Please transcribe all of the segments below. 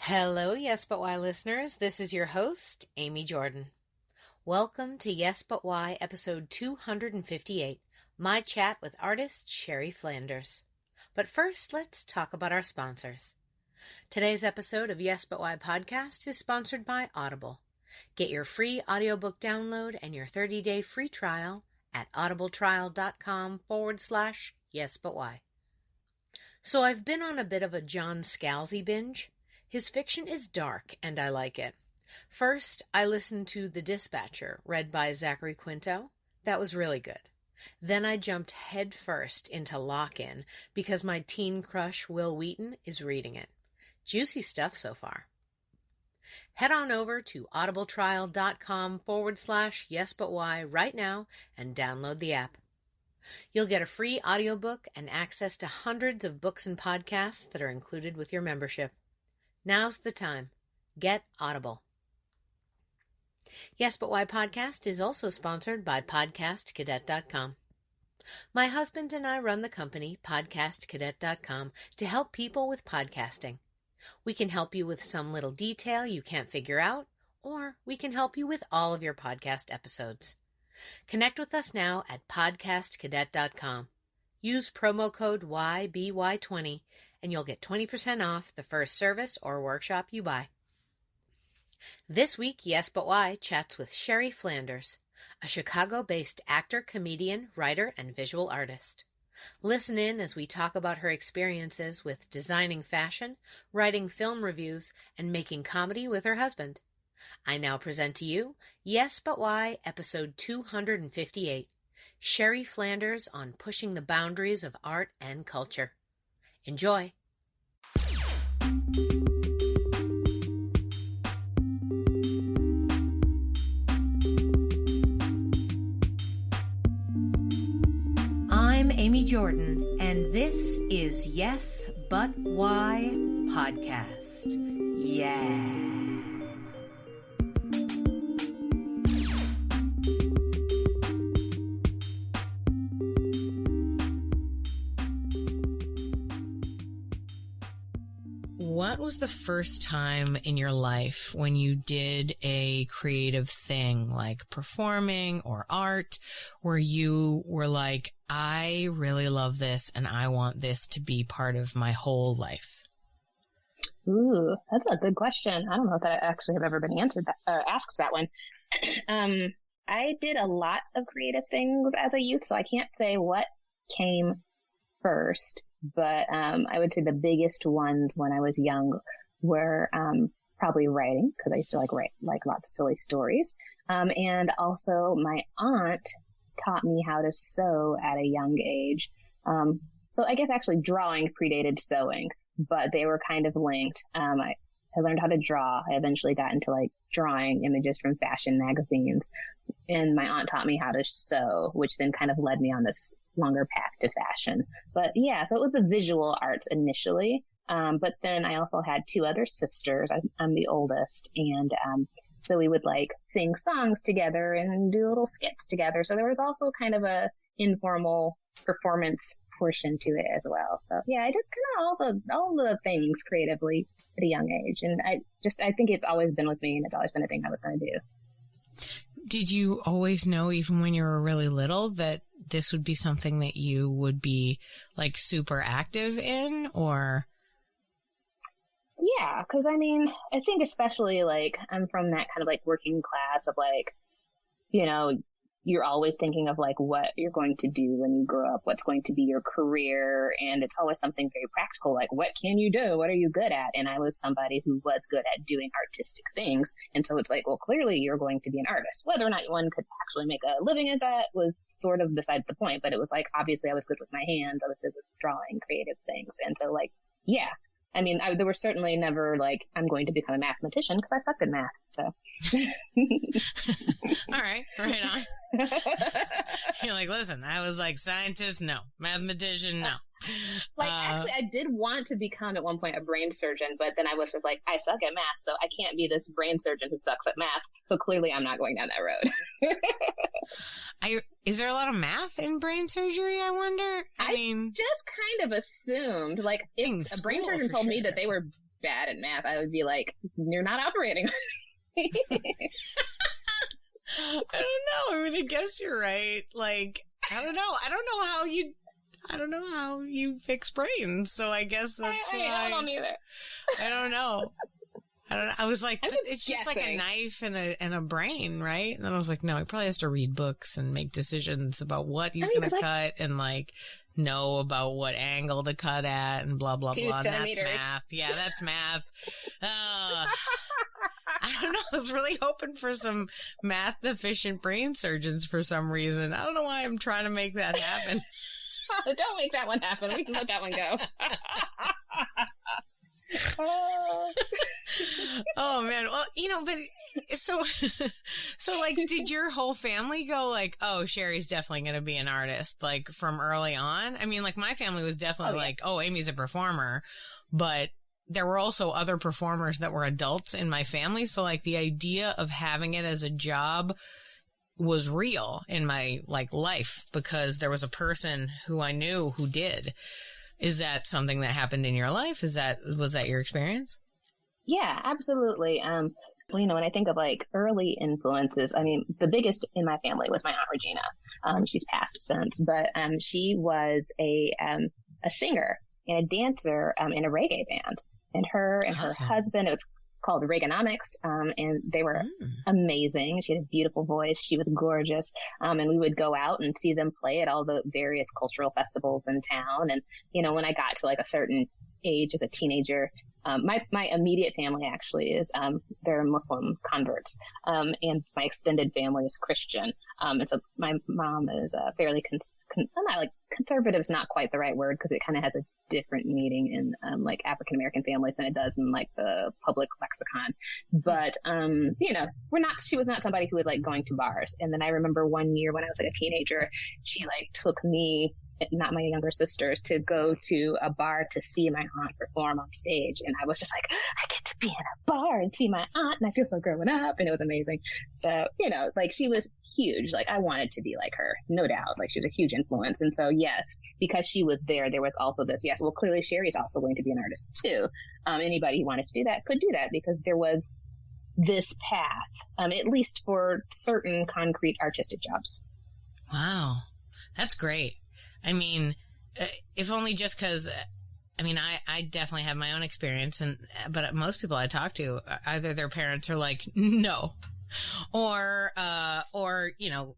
Hello, Yes But Why listeners. This is your host, Amy Jordan. Welcome to Yes But Why, episode 258, my chat with artist Sheri Flanders. But first, let's talk about our sponsors. Today's episode of Yes But Why podcast is sponsored by Audible. Get your free audiobook download and your 30-day free trial at audibletrial.com/yesbutwhy. So I've been on a bit of a John Scalzi binge. His fiction is dark, and I like it. First, I listened to The Dispatcher, read by Zachary Quinto. That was really good. Then I jumped headfirst into Lock-In because my teen crush Will Wheaton is reading it. Juicy stuff so far. Head on over to audibletrial.com/yesbutwhy right now and download the app. You'll get a free audiobook and access to hundreds of books and podcasts that are included with your membership. Now's the time. Get Audible. Yes But Why podcast is also sponsored by podcastcadet.com. My husband and I run the company, podcastcadet.com, to help people with podcasting. We can help you with some little detail you can't figure out, or we can help you with all of your podcast episodes. Connect with us now at podcastcadet.com. Use promo code YBY20 and you'll get 20% off the first service or workshop you buy. This week, Yes But Why chats with Sheri Flanders, a Chicago-based actor, comedian, writer, and visual artist. Listen in as we talk about her experiences with designing fashion, writing film reviews, and making comedy with her husband. I now present to you Yes But Why, episode 258, Sheri Flanders on pushing the boundaries of art and culture. Enjoy. I'm Amy Jordan, and this is Yes But Why podcast. Yeah. What was the first time in your life when you did a creative thing like performing or art where you were like, I really love this and I want this to be part of my whole life? Ooh, that's a good question. I don't know if I actually have ever been asked that one. I did a lot of creative things as a youth, so I can't say what came first. But I would say the biggest ones when I was young were probably writing, because I used to write lots of silly stories. And also my aunt taught me how to sew at a young age. So I guess actually drawing predated sewing, but they were kind of linked. I learned how to draw. I eventually got into drawing images from fashion magazines, and my aunt taught me how to sew, which then kind of led me on this longer path to fashion. But yeah, so it was the visual arts initially. But then I also had two other sisters. I'm the oldest. And so we would sing songs together and do little skits together. So there was also kind of a informal performance portion to it as well. So yeah, I did kind of all the things creatively at a young age. And I think it's always been with me, and it's always been a thing I was going to do. Did you always know, even when you were really little, that this would be something that you would be super active in, or? Yeah, because I think especially I'm from that kind of working class of you're always thinking of what you're going to do when you grow up, what's going to be your career. And it's always something very practical, what can you do? What are you good at? And I was somebody who was good at doing artistic things. And so it's well, clearly you're going to be an artist. Whether or not one could actually make a living at that was sort of besides the point. But it was obviously I was good with my hands. I was good with drawing creative things. And so yeah. There was certainly never I'm going to become a mathematician, because I sucked at math. So. All right on. You're listen, I was scientist, no. Mathematician, no. Actually, I did want to become at one point a brain surgeon, but then I was just I suck at math, so I can't be this brain surgeon who sucks at math. So clearly I'm not going down that road. Is there a lot of math in brain surgery, I wonder? I just kind of assumed, if a brain surgeon told me that they were bad at math, I would be like, you're not operating. I don't know. I mean, I guess you're right. Like, I don't know. I don't know how you fix brains. So I guess that's why. I don't either. I don't know. I was like, it's guessing. just like a knife and a brain, right? And then I was like, no, he probably has to read books and make decisions about what he's going to cut and like know about what angle to cut at and blah, blah, 2 blah. centimeters. And that's math. Yeah, that's math. I don't know. I was really hoping for some math deficient brain surgeons for some reason. I don't know why I'm trying to make that happen. Don't make that one happen. We can let that one go. Oh man. Well, but so like, did your whole family go like, oh, Sheri's definitely going to be an artist, like from early on? I mean, like my family was definitely like, oh, Amy's a performer, but there were also other performers that were adults in my family. So like the idea of having it as a job was real in my like life because there was a person who I knew who did. Is that something that happened in your life? Was that your experience? Yeah, absolutely. When I think of like early influences, I mean, the biggest in my family was my Aunt Regina. She's passed since, but she was a singer and a dancer in a reggae band. And her and her husband, it was called Reaganomics, and they were amazing. She had a beautiful voice. She was gorgeous. And we would go out and see them play at all the various cultural festivals in town. And, when I got to like a certain age as a teenager, my immediate family actually is, they're Muslim converts. And my extended family is Christian. And so my mom is fairly, not like conservative is not quite the right word because it kind of has a different meaning in, like African American families than it does in like the public lexicon. But, she was not somebody who was like going to bars. And then I remember one year when I was like a teenager, she like took me, not my younger sisters, to go to a bar to see my aunt perform on stage. And I was just like, I get to be in a bar and see my aunt and I feel so growing up. And it was amazing. So, like she was huge. Like I wanted to be like her, no doubt. Like she was a huge influence. And so, yes, because she was there was also this, yes, well, clearly Sheri's also going to be an artist too. Anybody who wanted to do that could do that because there was this path, at least for certain concrete artistic jobs. Wow. That's great. I mean, if only just because, I definitely have my own experience, but most people I talk to, either their parents are like, no, or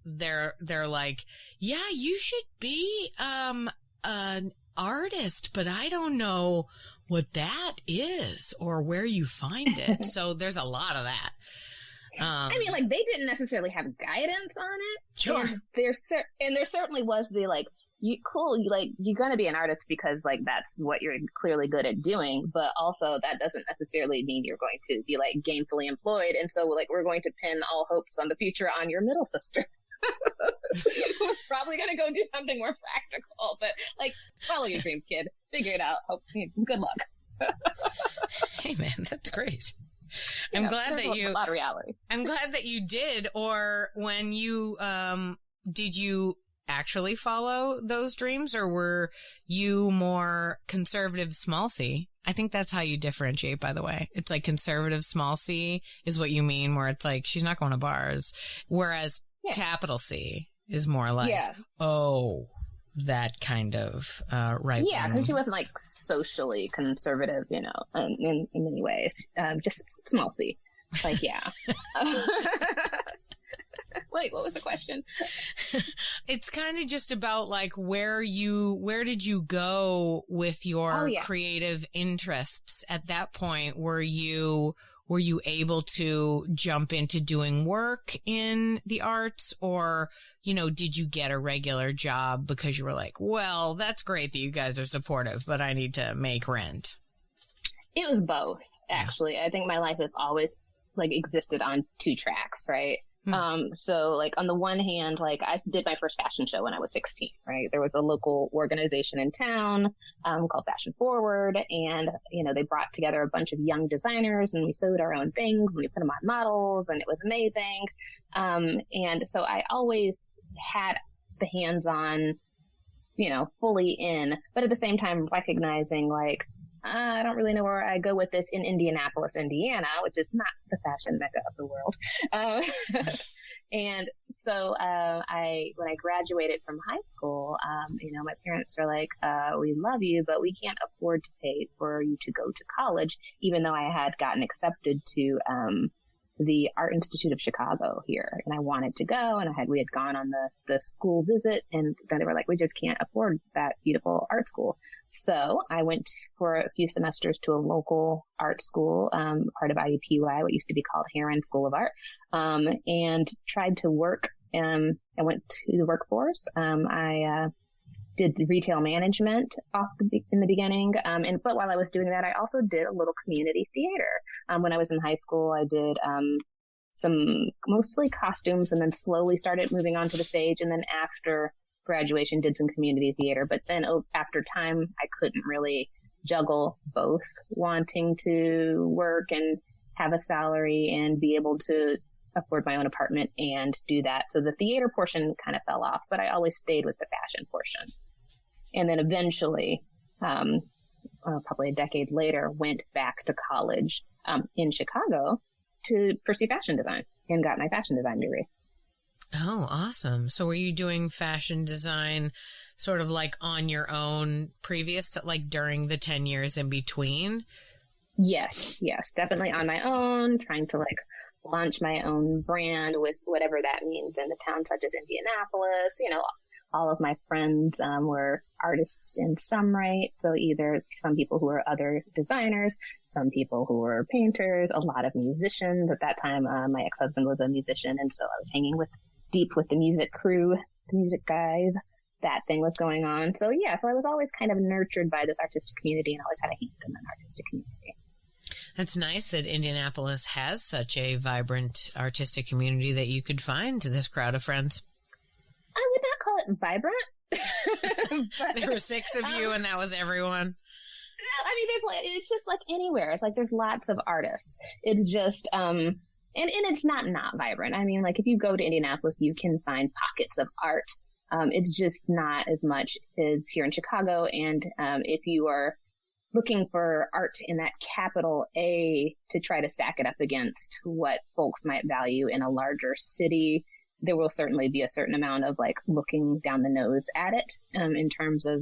they're like, yeah, you should be, an artist, but I don't know what that is or where you find it. So there's a lot of that. Like they didn't necessarily have guidance on it. Sure. And there certainly was the like, you're going to be an artist because like that's what you're clearly good at doing, but also that doesn't necessarily mean you're going to be like gainfully employed. And so like we're going to pin all hopes on the future on your middle sister. Who's probably going to go do something more practical, but like follow your dreams, kid. Figure it out. Good luck. Hey man, that's great. I'm glad that you, a lot of reality. I'm glad that you did. Or when you, did you actually follow those dreams, or were you more conservative small c? I think that's how you differentiate, by the way. It's like conservative small c is what you mean, where it's like she's not going to bars, whereas capital C is more like, that kind of right. Yeah, because she wasn't like socially conservative, in many ways. Just small c. Like, yeah. Wait, what was the question? It's kind of just about like where did you go with your creative interests at that point? Were you able to jump into doing work in the arts, or, did you get a regular job because you were like, well, that's great that you guys are supportive, but I need to make rent? It was both, actually. Yeah. I think my life has always like existed on 2 tracks, right? So like on the one hand, like I did my first fashion show when I was 16, right? There was a local organization in town, called Fashion Forward. And, they brought together a bunch of young designers and we sewed our own things and we put them on models and it was amazing. And so I always had the hands on, fully in, but at the same time recognizing like, I don't really know where I go with this in Indianapolis, Indiana, which is not the fashion mecca of the world. And so, when I graduated from high school, my parents are like, we love you, but we can't afford to pay for you to go to college, even though I had gotten accepted to, the Art Institute of Chicago here, and I wanted to go, and we had gone on the school visit, and then they were like, we just can't afford that beautiful art school. So I went for a few semesters to a local art school, part of YBY, what used to be called Heron School of Art, and tried to work. I went to the workforce. I did retail management in the beginning. But while I was doing that, I also did a little community theater. When I was in high school, I did some mostly costumes, and then slowly started moving on to the stage. And then after graduation, did some community theater. But then after time, I couldn't really juggle both, wanting to work and have a salary and be able to afford my own apartment and do that. So the theater portion kind of fell off, but I always stayed with the fashion portion. And then eventually, probably a decade later, went back to college in Chicago to pursue fashion design and got my fashion design degree. Oh, awesome. So were you doing fashion design sort of like on your own previous to, like during the 10 years in between? Yes, definitely on my own, trying to like launch my own brand with whatever that means in a town such as Indianapolis. All of my friends were artists in some right. So either some people who were other designers, some people who were painters, a lot of musicians. At that time, my ex-husband was a musician, and so I was hanging deep with the music crew, the music guys. That thing was going on. So I was always kind of nurtured by this artistic community and always had a hand in an artistic community. That's nice that Indianapolis has such a vibrant artistic community that you could find this crowd of friends. I would not call it vibrant. But, there were 6 of you and that was everyone. No, I mean, it's just like anywhere. It's like there's lots of artists. It's just, and it's not vibrant. I mean, like if you go to Indianapolis, you can find pockets of art. It's just not as much as here in Chicago. And if you are looking for art in that capital A to try to stack it up against what folks might value in a larger city, there will certainly be a certain amount of like looking down the nose at it in terms of,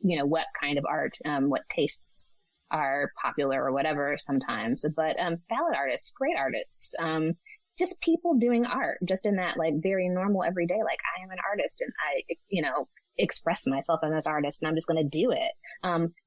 what kind of art, what tastes are popular or whatever sometimes. But ballad artists, great artists, just people doing art just in that like very normal everyday, like I am an artist and I, express myself as an artist and I'm just going to do it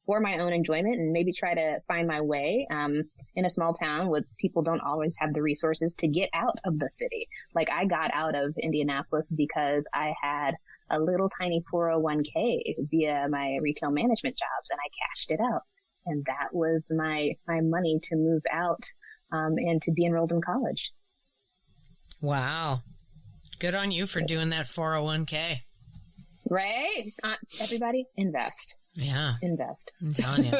for my own enjoyment and maybe try to find my way in a small town with people don't always have the resources to get out of the city. Like I got out of Indianapolis because I had a little tiny 401k via my retail management jobs and I cashed it out. And that was my money to move out and to be enrolled in college. Wow. Good on you for doing that 401k. Right? Everybody invest. Yeah. Invest. I'm telling you.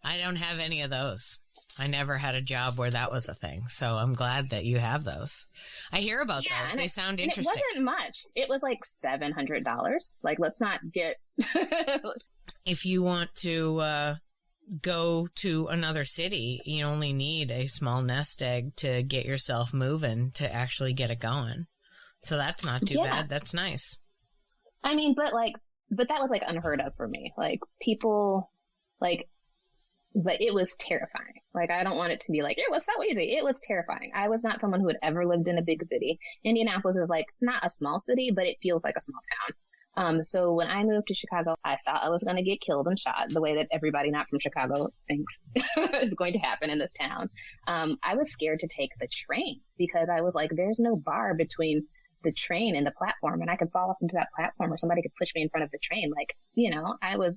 I don't have any of those. I never had a job where that was a thing. So I'm glad that you have those. I hear about those. They sound interesting. It wasn't much. It was like $700. Like, let's not get... If you want to go to another city, you only need a small nest egg to get yourself moving to actually get it going. So that's not too bad. That's nice. I mean, but that was like unheard of for me. Like people, but it was terrifying. Like, I don't want it to be like, it was so easy. It was terrifying. I was not someone who had ever lived in a big city. Indianapolis is like not a small city, but it feels like a small town. So when I moved to Chicago, I thought I was going to get killed and shot the way that everybody not from Chicago thinks is going to happen in this town. I was scared to take the train because I was like, there's no bar between the train and the platform, and I could fall off into that platform or somebody could push me in front of the train. Like,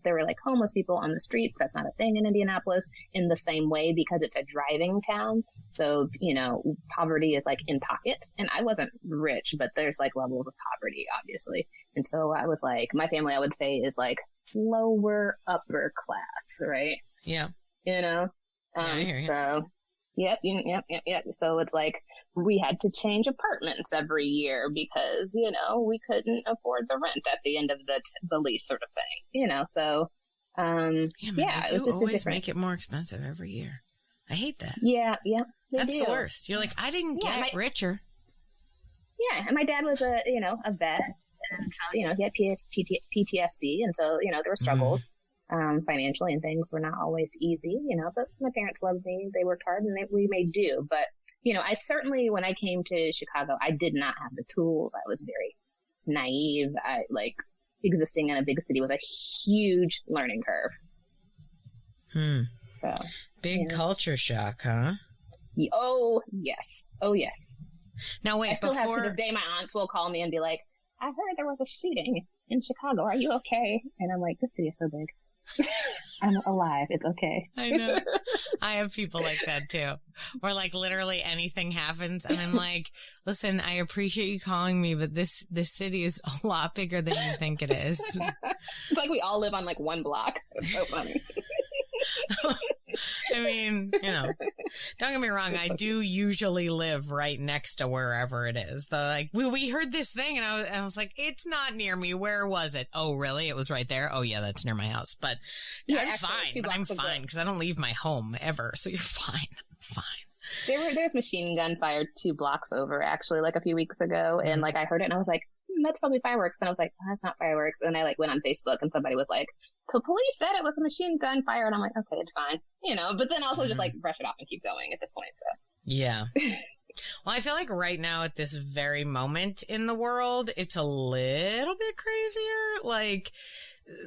there were like homeless people on the streets. That's not a thing in Indianapolis in the same way because it's a driving town. So, poverty is like in pockets, and I wasn't rich, but there's like levels of poverty, obviously. And so I was like, my family, I would say, is like lower upper class, right? Yeah. I hear you. So Yep. So it's like we had to change apartments every year because, we couldn't afford the rent at the end of the lease sort of thing, So It was just always make it more expensive every year. I hate that. Yeah. That's the worst. You're like, I didn't get richer. Yeah, and my dad was a vet, and so he had PTSD, and so there were struggles financially, and things were not always easy, but my parents loved me, they worked hard, and we made do. But I certainly, when I came to Chicago, I did not have the tools. I was very naive. Existing in a big city was a huge learning curve. So big culture shock, huh? Oh yes. Now wait, I still have to this day, my aunts will call me and be like, I heard there was a shooting in Chicago. Are you okay? And I'm like, this city is so big. I'm alive. It's okay. I know. I have people like that too. Where like literally anything happens and I'm like, listen, I appreciate you calling me, but this city is a lot bigger than you think it is. It's like we all live on like one block. It's so funny. I mean, don't get me wrong. I do usually live right next to wherever it is. We heard this thing and I was like, it's not near me. Where was it? Oh, really? It was right there. Oh yeah, that's near my house. But I'm fine because I don't leave my home ever. So you're fine. I'm fine. There's machine gun fired 2 blocks over actually, like a few weeks ago. And like I heard it and I was like, that's probably fireworks. And I was like, oh, that's not fireworks. And I went on Facebook and somebody was like, the police said it was a machine gun fire. And I'm like, okay, it's fine. But then also just brush it off and keep going at this point. So yeah. Well, I feel like right now at this very moment in the world, it's a little bit crazier. Like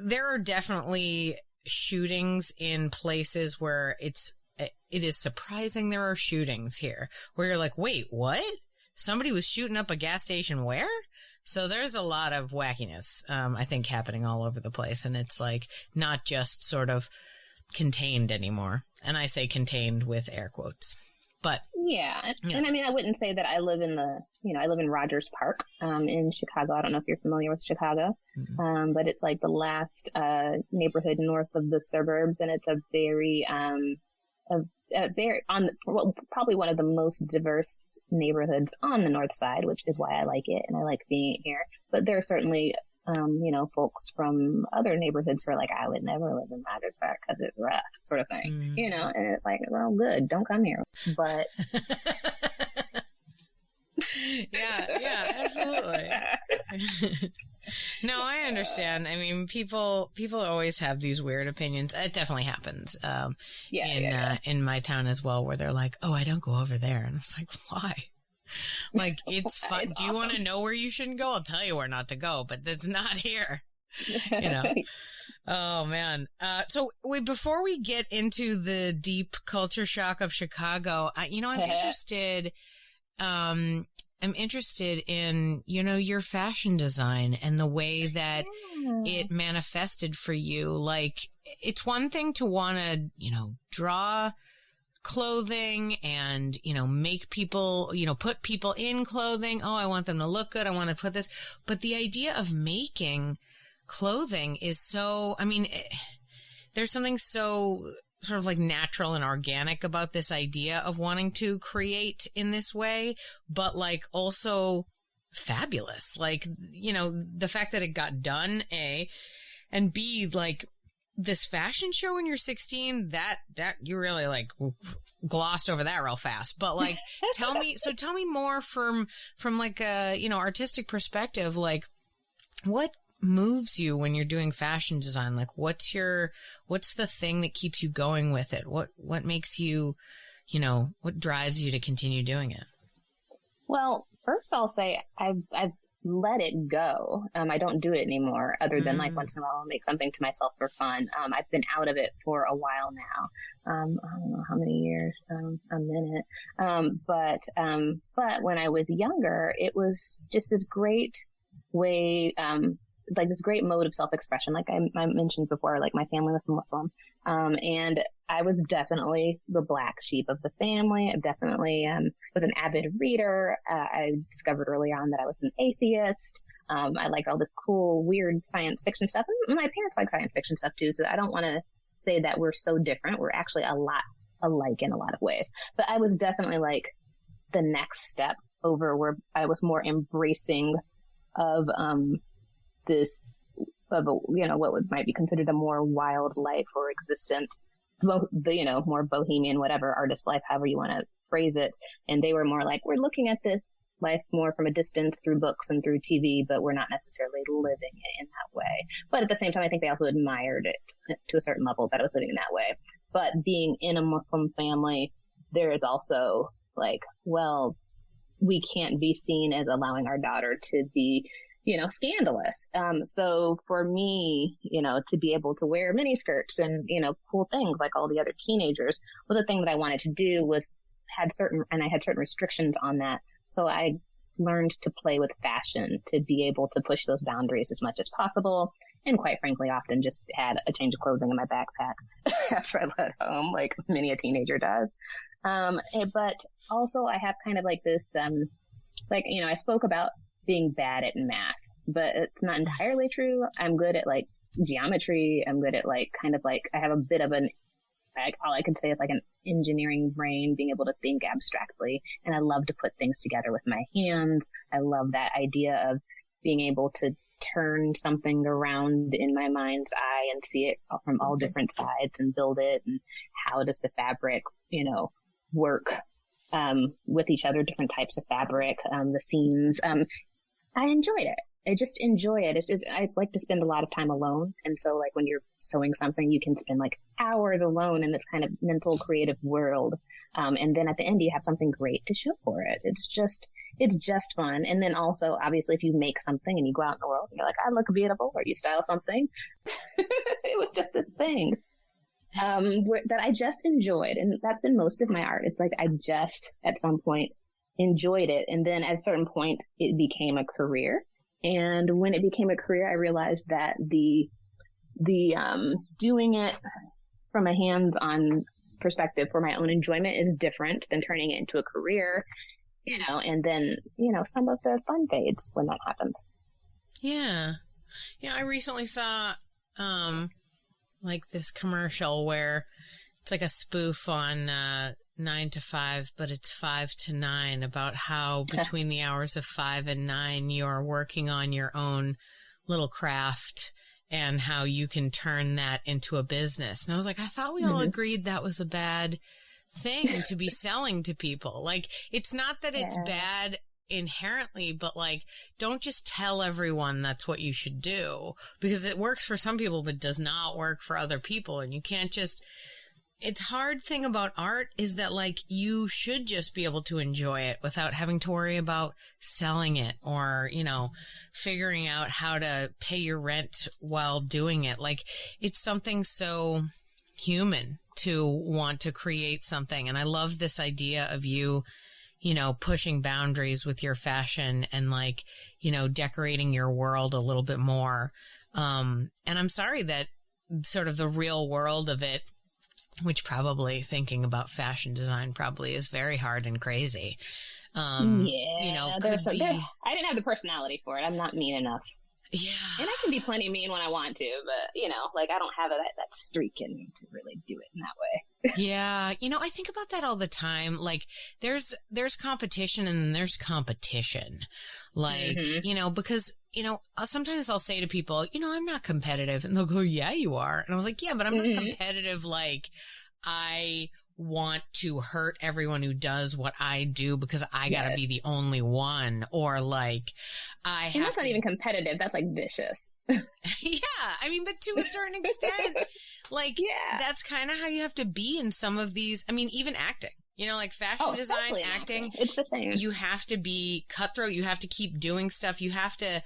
there are definitely shootings in places where it is surprising there are shootings here where you're like, wait, what? Somebody was shooting up a gas station where? So there's a lot of wackiness, I think, happening all over the place. And it's like not just sort of contained anymore. And I say contained with air quotes. But yeah. And I mean, I wouldn't say that I live in I live in Rogers Park in Chicago. I don't know if you're familiar with Chicago, but it's like the last neighborhood north of the suburbs. And it's a very probably one of the most diverse neighborhoods on the north side, which is why I like it and I like being here. But there are certainly, folks from other neighborhoods who are like, I would never live in Rogers Park because it's rough, sort of thing, and it's like, well, good, don't come here. But yeah, absolutely. No, I understand. I mean, people always have these weird opinions. It definitely happens. In my town as well, where they're like, "Oh, I don't go over there," and I was like, "Why?" Like, it's fun. It's Do you want to know where you shouldn't go? I'll tell you where not to go, but that's not here. Oh man. So before we get into the deep culture shock of Chicago, I'm interested. I'm interested in, your fashion design and the way that it manifested for you. Like, it's one thing to want to, draw clothing and, make people, put people in clothing. Oh, I want them to look good. I want to put this. But the idea of making clothing is so, there's something so sort of like natural and organic about this idea of wanting to create in this way, but like also fabulous. Like, the fact that it got done, A, and B, like this fashion show when you're 16, that you really like glossed over that real fast. But like, tell me more from like a, artistic perspective, like what moves you when you're doing fashion design? Like what's the thing that keeps you going with it? What makes you, what drives you to continue doing it? Well, first I'll say I've let it go. I don't do it anymore other than like once in a while I'll make something to myself for fun. I've been out of it for a while now. I don't know how many years, a minute. But when I was younger, it was just this great way, like this great mode of self-expression. Like I mentioned before, like my family was Muslim. And I was definitely the black sheep of the family. I definitely, was an avid reader. I discovered early on that I was an atheist. I liked all this cool, weird science fiction stuff. And my parents like science fiction stuff too. So I don't want to say that we're so different. We're actually a lot alike in a lot of ways, but I was definitely like the next step over where I was more embracing of, this of a, what might be considered a more wild life or existence, the more bohemian, whatever, artist life, however you want to phrase it. And they were more like, we're looking at this life more from a distance through books and through TV, but we're not necessarily living it in that way. But at the same time, I think they also admired it to a certain level that it was living in that way. But being in a Muslim family, there is also like, well, we can't be seen as allowing our daughter to be, scandalous. So for me, to be able to wear miniskirts and, cool things like all the other teenagers was a thing that I wanted to do, I had certain restrictions on that. So I learned to play with fashion to be able to push those boundaries as much as possible. And quite frankly, often just had a change of clothing in my backpack after I left home, like many a teenager does. But also I have kind of like this, I spoke about being bad at math, but it's not entirely true. I'm good at like geometry. I'm good at like, kind of like, I have a bit of all I can say is like an engineering brain, being able to think abstractly. And I love to put things together with my hands. I love that idea of being able to turn something around in my mind's eye and see it from all different sides and build it. And how does the fabric, work with each other, different types of fabric, the seams. I enjoyed it. I just enjoy it. I like to spend a lot of time alone. And so like when you're sewing something, you can spend like hours alone in this kind of mental creative world. And then at the end, you have something great to show for it. It's just fun. And then also, obviously, if you make something and you go out in the world and you're like, I look beautiful, or you style something, it was just this thing that I just enjoyed. And that's been most of my art. It's like I just at some point enjoyed it. And then at a certain point, it became a career. And when it became a career, I realized that the doing it from a hands-on perspective for my own enjoyment is different than turning it into a career, and then, some of the fun fades when that happens. Yeah. Yeah. I recently saw, like this commercial where it's like a spoof on, 9 to 5, but it's 5 to 9, about how between the hours of 5 and 9, you're working on your own little craft and how you can turn that into a business. And I was like, I thought we all agreed that was a bad thing to be selling to people. Like, it's not that it's bad inherently, but like, don't just tell everyone that's what you should do, because it works for some people, but does not work for other people. And you can't just... It's hard thing about art is that like you should just be able to enjoy it without having to worry about selling it or, figuring out how to pay your rent while doing it. Like it's something so human to want to create something. And I love this idea of you, pushing boundaries with your fashion and like, decorating your world a little bit more. And I'm sorry that sort of the real world of it, which probably thinking about fashion design probably is very hard and crazy. I didn't have the personality for it. I'm not mean enough. Yeah. And I can be plenty mean when I want to, but, I don't have that streak in me to really do it in that way. Yeah. I think about that all the time. Like there's competition and there's competition. Like, because, sometimes I'll say to people, I'm not competitive. And they'll go, yeah, you are. And I was like, yeah, but I'm not competitive. Like I want to hurt everyone who does what I do because I gotta be the only one, or like and that's not even competitive. That's like vicious. Yeah. I mean, but to a certain extent, like that's kind of how you have to be in some of these. I mean, even acting. Like fashion design, acting, it's the same. You have to be cutthroat. You have to keep doing stuff. You have to,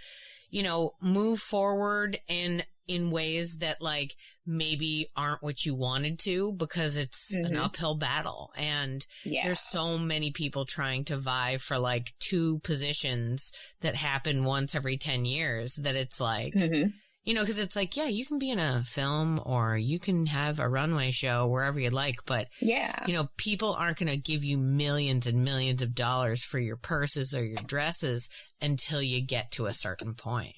move forward in ways that like maybe aren't what you wanted to, because it's an uphill battle. And there's so many people trying to vie for like 2 positions that happen once every 10 years that it's like, because it's like, you can be in a film or you can have a runway show wherever you'd like. But, people aren't going to give you millions and millions of dollars for your purses or your dresses until you get to a certain point.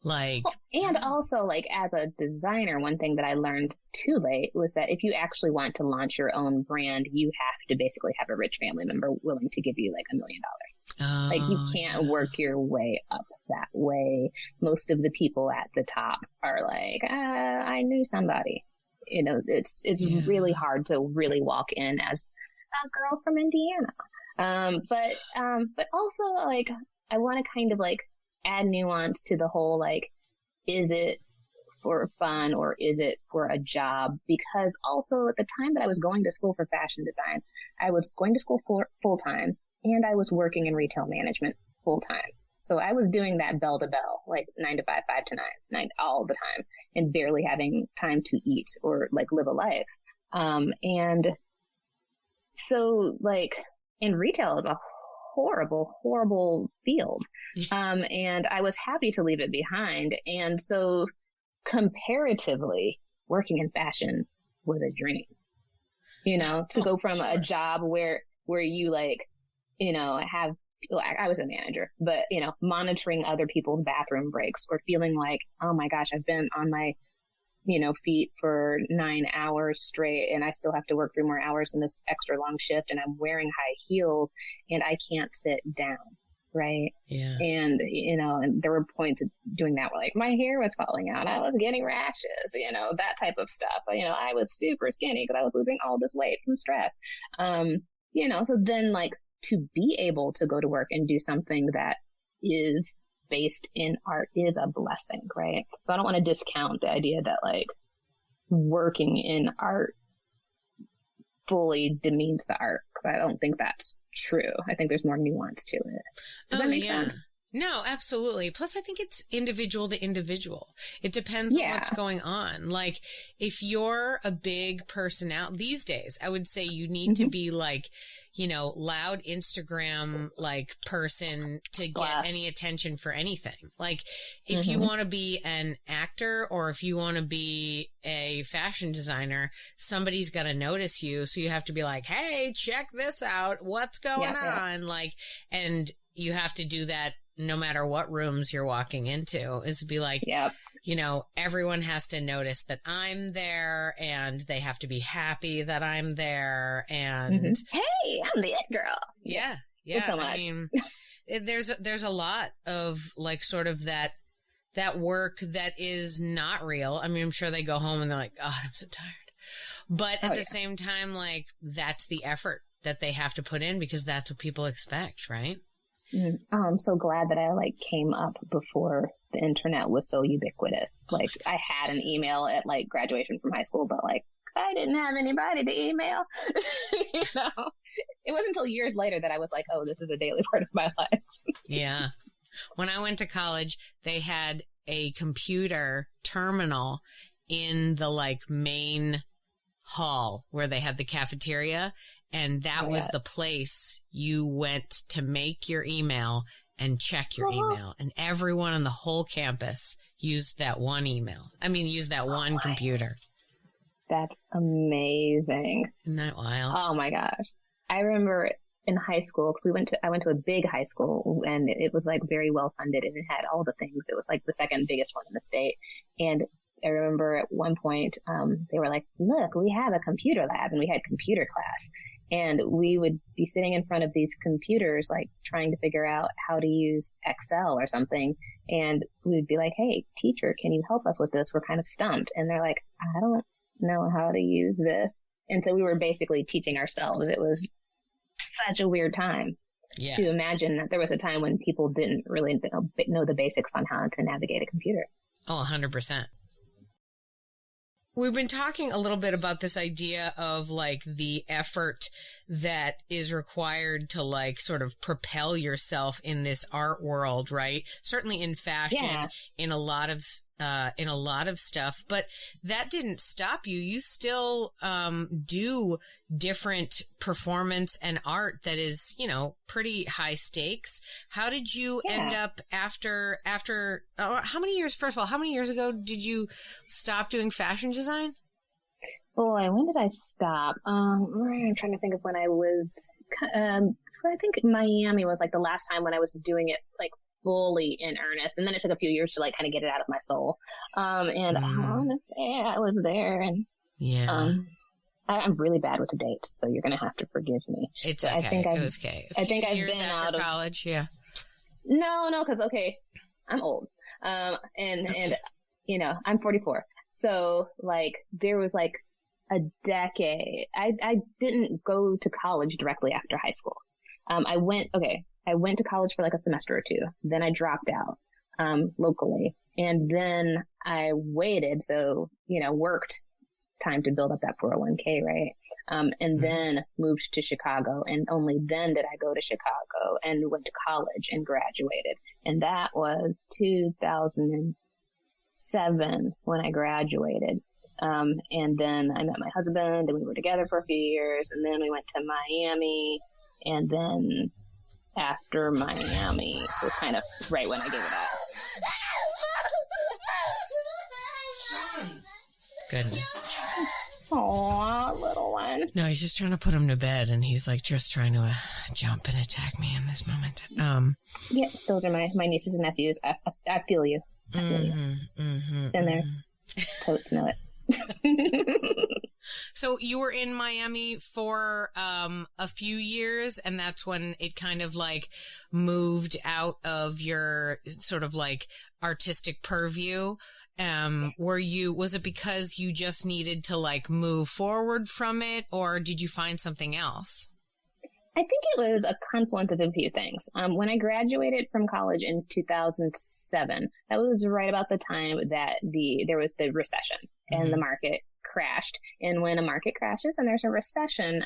Like, and also like as a designer, one thing that I learned too late was that if you actually want to launch your own brand, you have to basically have a rich family member willing to give you like $1 million. Like, you can't work your way up that way. Most of the people at the top are like, I knew somebody. You know, it's really hard to really walk in as a girl from Indiana. But also, like, I want to kind of like add nuance to the whole, like, is it for fun or is it for a job? Because also at the time that I was going to school for fashion design, I was going to school full time and I was working in retail management full time. So I was doing that bell to bell, like 9 to 5, 5 to 9 all the time, and barely having time to eat or like live a life. And so like in retail is a horrible, horrible field. And I was happy to leave it behind. And so comparatively, working in fashion was a dream, you know, to go from a job where you like, you know, I was a manager, but, you know, monitoring other people's bathroom breaks or feeling like, oh my gosh, I've been on my, you know, feet for 9 hours straight and I still have to work 3 more hours in this extra long shift and I'm wearing high heels and I can't sit down. Right. Yeah. And, you know, and there were points of doing that where like my hair was falling out. I was getting rashes, you know, that type of stuff. You know, I was super skinny because I was losing all this weight from stress. You know, so then like to be able to go to work and do something that is based in art is a blessing. Right. So I don't want to discount the idea that like working in art fully demeans the art, because I don't think that's true. I think there's more nuance to it. Does that make sense? No, absolutely. Plus, I think it's individual to individual. It depends on what's going on. Like, if you're a big person out these days, I would say you need to be like, you know, loud Instagram, like person to get any attention for anything. Like, if you want to be an actor or if you want to be a fashion designer, somebody's got to notice you. So you have to be like, hey, check this out. What's going on? Like, and you have to do that no matter what rooms you're walking into, is to be like, you know, everyone has to notice that I'm there and they have to be happy that I'm there. And hey, I'm the it girl. Yeah. So much. I mean, there's a lot of like sort of that work that is not real. I mean, I'm sure they go home and they're like, God, I'm so tired. But at the same time, like, that's the effort that they have to put in because that's what people expect, right? Oh, I'm so glad that I like came up before the internet was so ubiquitous. Like, I had an email at like graduation from high school, but like I didn't have anybody to email. You know, it wasn't until years later that I was like, oh, this is a daily part of my life. Yeah. When I went to college, they had a computer terminal in the like main hall where they had the cafeteria. And that was the place you went to make your email and check your email. And everyone on the whole campus used that one email. I mean, used that one computer. That's amazing. Isn't that wild? Oh my gosh. I remember in high school, because I went to a big high school and it was like very well funded and it had all the things. It was like the second biggest one in the state. And I remember at one point, they were like, look, we have a computer lab, and we had computer class. And we would be sitting in front of these computers, like trying to figure out how to use Excel or something. And we'd be like, hey, teacher, can you help us with this? We're kind of stumped. And they're like, I don't know how to use this. And so we were basically teaching ourselves. It was such a weird time to imagine that there was a time when people didn't really know the basics on how to navigate a computer. Oh, 100%. We've been talking a little bit about this idea of like the effort that is required to like sort of propel yourself in this art world, right? Certainly in fashion, in a lot of stuff, but that didn't stop you. You still do different performance and art that is, you know, pretty high stakes. How did you end up after how many years, first of all, how many years ago did you stop doing fashion design? Boy, when did I stop? I'm trying to think of when I was, I think Miami was like the last time when I was doing it like fully in earnest. And then it took a few years to like kind of get it out of my soul. And I want to say I was there and, I'm really bad with the dates, so you're going to have to forgive me. It's okay. It was okay. I think I've years been after out of college. Yeah. No, because okay, I'm old, and you know, I'm 44. So like there was like a decade. I didn't go to college directly after high school. I went to college for like a semester or two. Then I dropped out locally, and then I waited. So you know, worked time to build up that 401k, right? And then moved to Chicago, and only then did I go to Chicago and went to college and graduated. And that was 2007 when I graduated. And then I met my husband, and we were together for a few years, and then we went to Miami, and then after Miami was kind of right when I gave it up. Goodness. Aw, little one. No, he's just trying to put him to bed, and he's like just trying to jump and attack me in this moment. Yeah, those are my nieces and nephews. I feel you. I feel you. Been there. Totes know it. So you were in Miami for a few years, and that's when it kind of like moved out of your sort of like artistic purview. Was it because you just needed to like move forward from it, or did you find something else? I think it was a confluence of a few things. When I graduated from college in 2007, that was right about the time that there was the recession and the market crashed. And when a market crashes and there's a recession,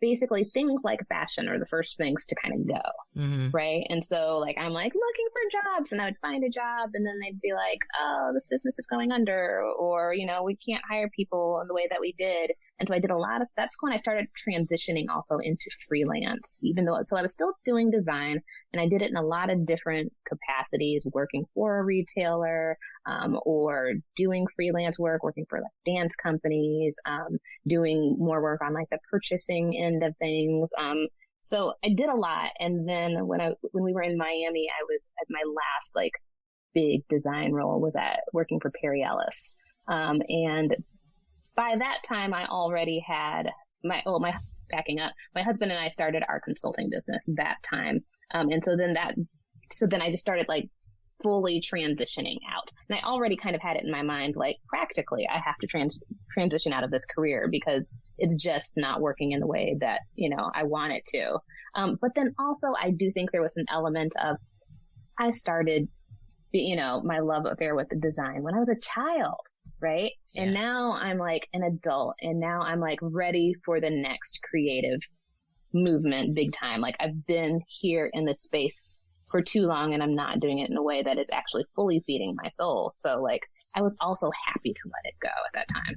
basically things like fashion are the first things to kind of go, right? And so like I'm like looking for jobs, and I would find a job, and then they'd be like, oh, this business is going under, or you know, we can't hire people in the way that we did. And so I did that's when I started transitioning also into freelance, so I was still doing design, and I did it in a lot of different capacities, working for a retailer, or doing freelance work, working for like dance companies, doing more work on like the purchasing end of things. So I did a lot. And then when we were in Miami, I was at my last like big design role was working for Perry Ellis. And by that time I already had backing up, my husband and I started our consulting business that time. And so then I just started like fully transitioning out. And I already kind of had it in my mind, like practically I have to transition out of this career because it's just not working in the way that, you know, I want it to. But then also I do think there was an element of, I started, you know, my love affair with the design when I was a child, right? Yeah. And now I'm like an adult, and now I'm like ready for the next creative movement big time. Like I've been here in this space for too long, and I'm not doing it in a way that is actually fully feeding my soul. So like I was also happy to let it go at that time.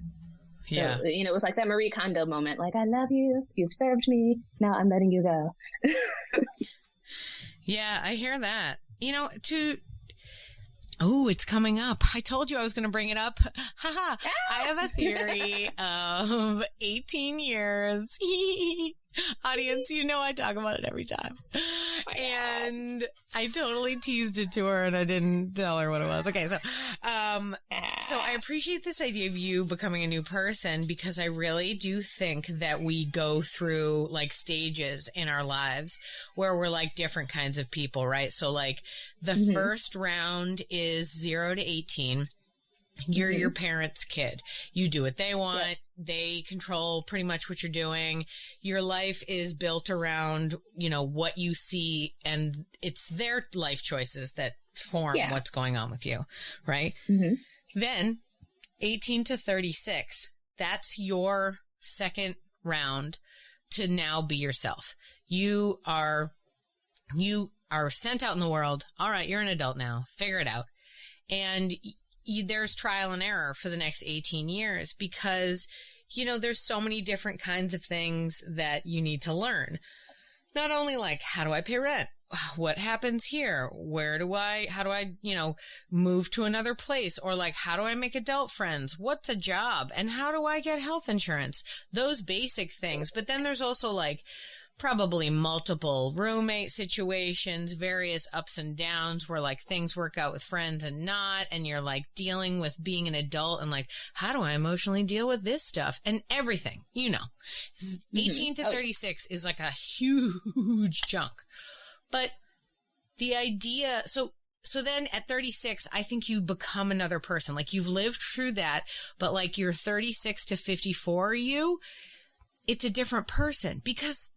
Yeah. So, you know, it was like that Marie Kondo moment. Like, I love you. You've served me. Now I'm letting you go. Yeah, I hear that. You know, it's coming up. I told you I was going to bring it up. Haha. I have a theory of 18 years. Audience, you know I talk about it every time. And I totally teased it to her, and I didn't tell her what it was. Okay, so I appreciate this idea of you becoming a new person, because I really do think that we go through like stages in our lives where we're like different kinds of people, right? So like the first round is 0 to 18. You're your parents' kid. You do what they want. Yeah. They control pretty much what you're doing. Your life is built around, you know, what you see, and it's their life choices that form what's going on with you, right? Then 18 to 36, that's your second round to now be yourself. You are sent out in the world. All right, you're an adult now. Figure it out. And there's trial and error for the next 18 years because, you know, there's so many different kinds of things that you need to learn. Not only like, how do I pay rent? What happens here? How do I, you know, move to another place? Or like, how do I make adult friends? What's a job? And how do I get health insurance? Those basic things. But then there's also like probably multiple roommate situations, various ups and downs where like things work out with friends and not, and you're like dealing with being an adult and like, how do I emotionally deal with this stuff and everything, 18 to 36 is like a huge chunk. But the idea, so then at 36, I think you become another person. Like you've lived through that, but like you're 36 to 54, it's a different person because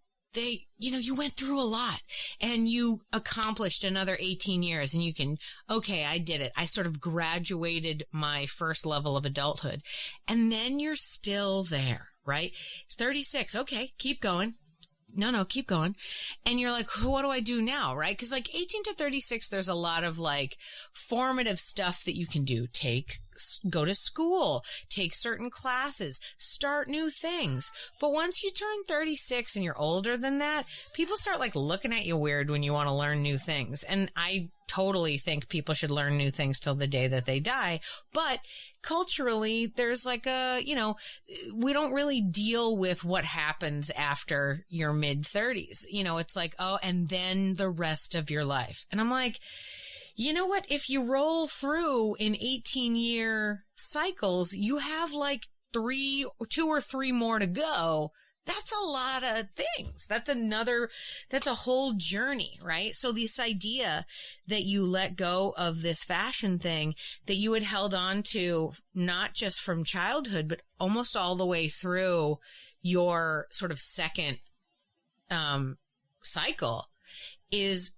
you went through a lot and you accomplished another 18 years and you can, okay, I did it. I sort of graduated my first level of adulthood, and then you're still there, right? It's 36. Okay, keep going. No, keep going. And you're like, what do I do now? Right? Cause like 18 to 36, there's a lot of like formative stuff that you can do. Go to school, take certain classes, start new things. But once you turn 36 and you're older than that, people start like looking at you weird when you want to learn new things. And I totally think people should learn new things till the day that they die. But culturally, there's like we don't really deal with what happens after your mid 30s. It's like, oh, and then the rest of your life. And I'm like, you know what? If you roll through in 18-year cycles, you have like 2 or 3 more to go. That's a lot of things. That's a whole journey, right? So this idea that you let go of this fashion thing that you had held on to, not just from childhood, but almost all the way through your sort of second, cycle is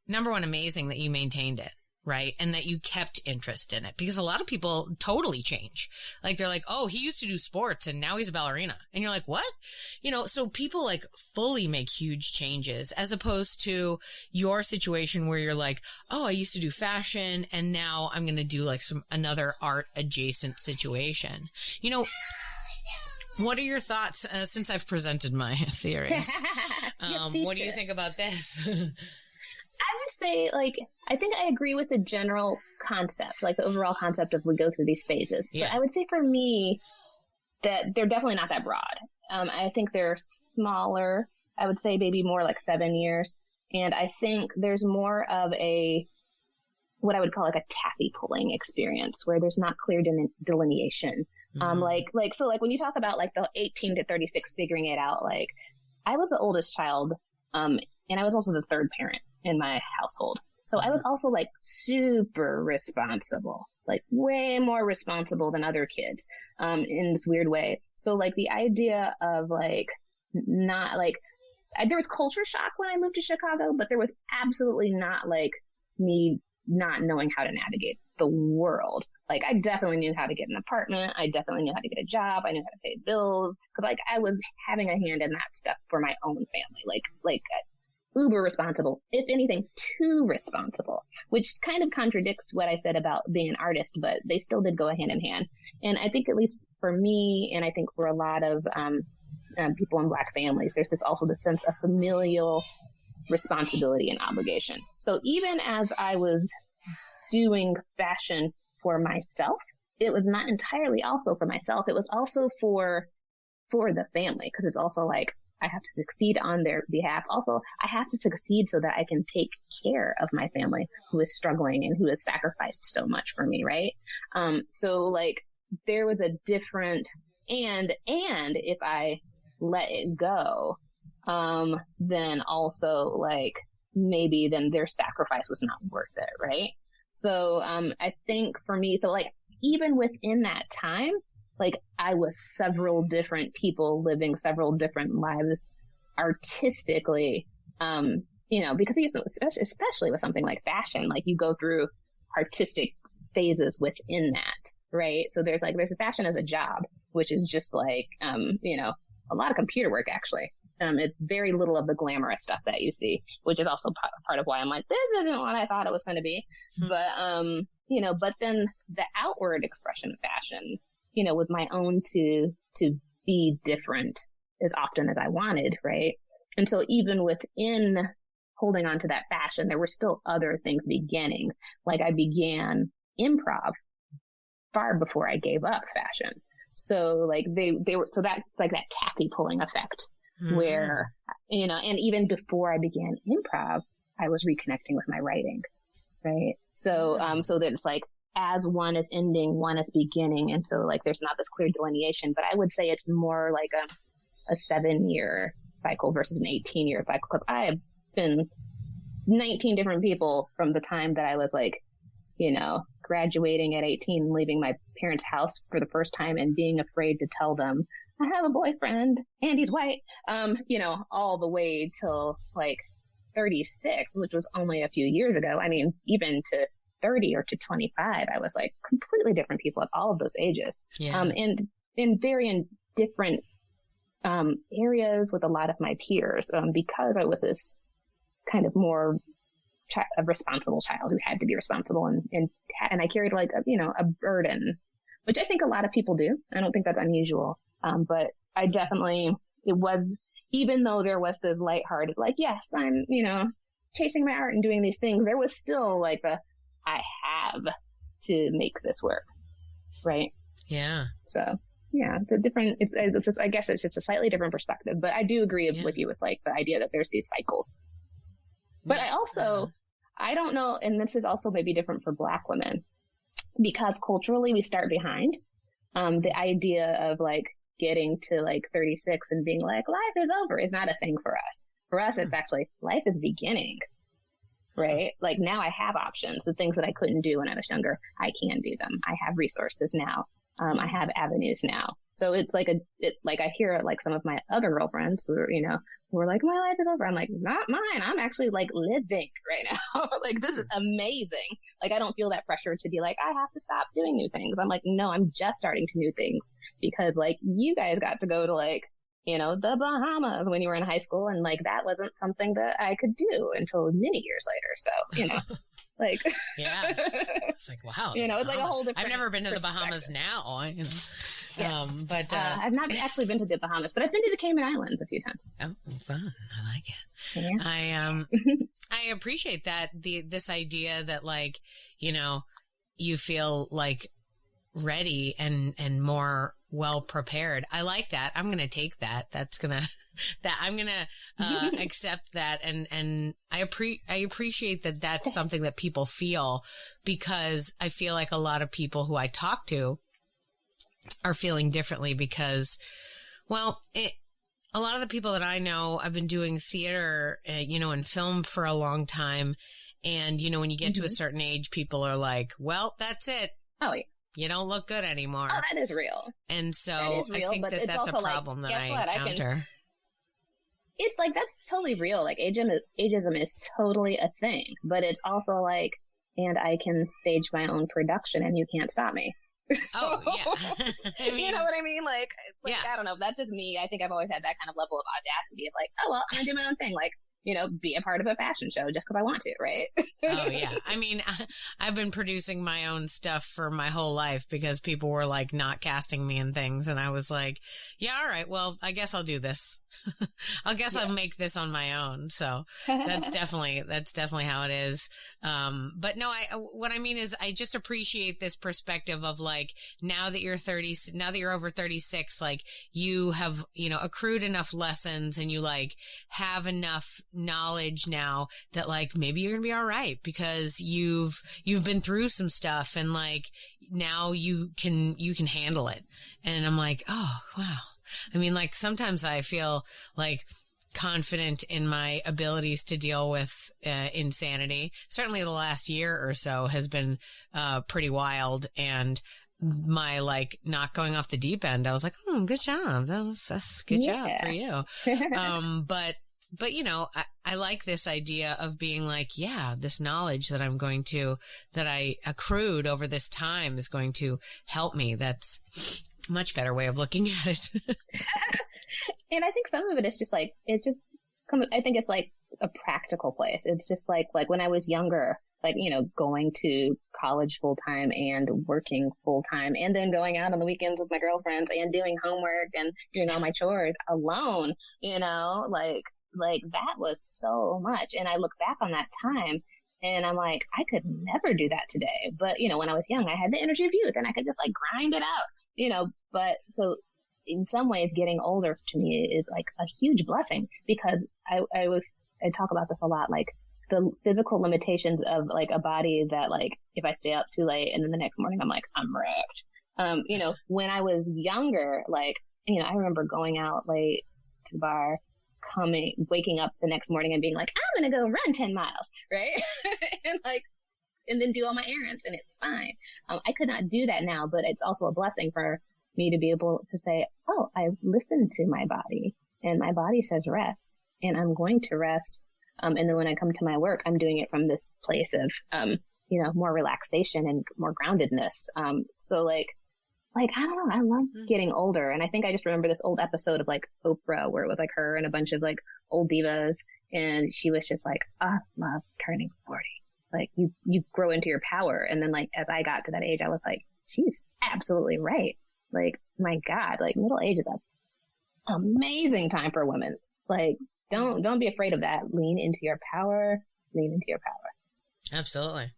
number one, amazing that you maintained it. Right. And that you kept interest in it, because a lot of people totally change. Like they're like, oh, he used to do sports and now he's a ballerina. And you're like, what? So people like fully make huge changes, as opposed to your situation where you're like, oh, I used to do fashion and now I'm going to do like another art adjacent situation. What are your thoughts since I've presented my theories? What do you think about this? I would say, I think I agree with the general concept, like the overall concept of we go through these phases. Yeah. But I would say for me that they're definitely not that broad. I think they're smaller. I would say maybe more like 7 years. And I think there's more of what I would call like a taffy pulling experience where there's not clear delineation. Mm-hmm. So when you talk about like the 18 to 36 figuring it out, like I was the oldest child, and I was also the third parent in my household. So I was also like super responsible, like way more responsible than other kids, in this weird way. So like the idea of like, not like, there was culture shock when I moved to Chicago, but there was absolutely not like me not knowing how to navigate the world. Like I definitely knew how to get an apartment. I definitely knew how to get a job. I knew how to pay bills. Cause like I was having a hand in that stuff for my own family, like uber responsible, if anything, too responsible, which kind of contradicts what I said about being an artist, but they still did go hand in hand. And I think at least for me, and I think for a lot of people in Black families, there's also this sense of familial responsibility and obligation. So even as I was doing fashion for myself, it was not entirely also for myself. It was also for the family, because it's also like, I have to succeed on their behalf. Also, I have to succeed so that I can take care of my family who is struggling and who has sacrificed so much for me, right? So like there was a different, and if I let it go, then also like maybe then their sacrifice was not worth it, right? So I think for me, so like even within that time, like I was several different people living several different lives artistically, because especially with something like fashion, like you go through artistic phases within that, right? So there's fashion as a job, which is just like, a lot of computer work actually. It's very little of the glamorous stuff that you see, which is also part of why I'm like, this isn't what I thought it was going to be. Mm-hmm. But then the outward expression of fashion, was my own to be different as often as I wanted, right? And so even within holding on to that fashion, there were still other things beginning. Like I began improv far before I gave up fashion. So like they were, so that's like that taffy pulling effect, mm-hmm. where and even before I began improv, I was reconnecting with my writing. Right. So, so that it's like, as one is ending, one is beginning. And so like, there's not this clear delineation, but I would say it's more like a 7-year cycle versus an 18-year cycle. Cause I have been 19 different people from the time that I was like, graduating at 18, leaving my parents' house for the first time and being afraid to tell them I have a boyfriend and he's white, all the way till like 36, which was only a few years ago. I mean, even to 30 or to 25, I was like completely different people at all of those ages. Yeah. And in different areas with a lot of my peers, because I was this kind of more a responsible child who had to be responsible and I carried like a burden, which I think a lot of people do. I don't think that's unusual. But I definitely, it was, even though there was this lighthearted, like, yes, I'm, chasing my art and doing these things, there was still like I have to make this work. Right. Yeah. So yeah, it's a different, it's just, I guess it's just a slightly different perspective, but I do agree with you with like the idea that there's these cycles. But I also, I don't know, and this is also maybe different for Black women, because culturally we start behind. The idea of like getting to like 36 and being like, life is over is not a thing for us. For us, it's actually life is beginning, right? Like now I have options. The things that I couldn't do when I was younger, I can do them. I have resources now. I have avenues now. So it's like I hear like some of my other girlfriends who are, who are like, my life is over. I'm like, not mine. I'm actually like living right now. Like, this is amazing. Like, I don't feel that pressure to be like, I have to stop doing new things. I'm like, no, I'm just starting to new things because like you guys got to go to like, the Bahamas when you were in high school. And like, that wasn't something that I could do until many years later. So, like, yeah, it's like, wow, it's like a whole different. I've never been to the Bahamas now. Yeah. But I've not actually been to the Bahamas, but I've been to the Cayman Islands a few times. Oh, fun! I like it. Yeah. I appreciate that this idea that like you feel like ready and more well prepared. I like that. I'm gonna take that. I'm gonna accept that and I appreciate that that's something that people feel, because I feel like a lot of people who I talk to are feeling differently because, well, a lot of the people that I know, I've been doing theater, and film for a long time. And, when you get to a certain age, people are like, well, that's it. Oh, yeah. You don't look good anymore. Oh, that is real. And so that is real, I think that's a problem that I encounter. It's like, that's totally real. Like ageism is totally a thing, but it's also like, and I can stage my own production and you can't stop me. So, yeah. You know what I mean? Like, yeah. I don't know. That's just me. I think I've always had that kind of level of audacity of like, oh, well, I'm going to do my own thing. Like, be a part of a fashion show just because I want to, right? Oh, yeah. I mean, I've been producing my own stuff for my whole life because people were like not casting me in things. And I was like, yeah, all right, well, I guess I'll do this. I'll make this on my own. So that's definitely how it is. But no, what I mean is I just appreciate this perspective of like, now that you're over 36, like you have, accrued enough lessons and you like have enough knowledge now that like, maybe you're gonna be all right because you've been through some stuff and like now you can handle it. And I'm like, oh, wow. I mean, like sometimes I feel like confident in my abilities to deal with insanity. Certainly the last year or so has been pretty wild, and my like not going off the deep end, I was like, good job. That's good job for you. But I like this idea of being like, yeah, this knowledge that I accrued over this time is going to help me. That's much better way of looking at it. And I think some of it is just like, I think it's like a practical place. It's just like when I was younger, like, going to college full time and working full time and then going out on the weekends with my girlfriends and doing homework and doing all my chores alone, like that was so much. And I look back on that time and I'm like, I could never do that today. But, when I was young, I had the energy of youth and I could just like grind it out. But so in some ways, getting older to me is like a huge blessing, because I talk about this a lot, like the physical limitations of like a body that, like, if I stay up too late and then the next morning I'm like, I'm wrecked. You know, when I was younger, like, you know, I remember going out late to the bar, waking up the next morning and being like, I'm going to go run 10 miles. Right. and then do all my errands, and it's fine. I could not do that now, but it's also a blessing for me to be able to say, oh, I've listened to my body, and my body says rest, and I'm going to rest. And then when I come to my work, I'm doing it from this place of, you know, more relaxation and more groundedness. So like, I don't know, I love getting older. And I think I just remember this old episode of like Oprah where it was like her and a bunch of like old divas. And she was just like, I love turning 40. Like you grow into your power. And then like, as I got to that age, I was like, she's absolutely right. Like, my God, like middle age is an amazing time for women. Like, don't be afraid of that. Lean into your power. Absolutely.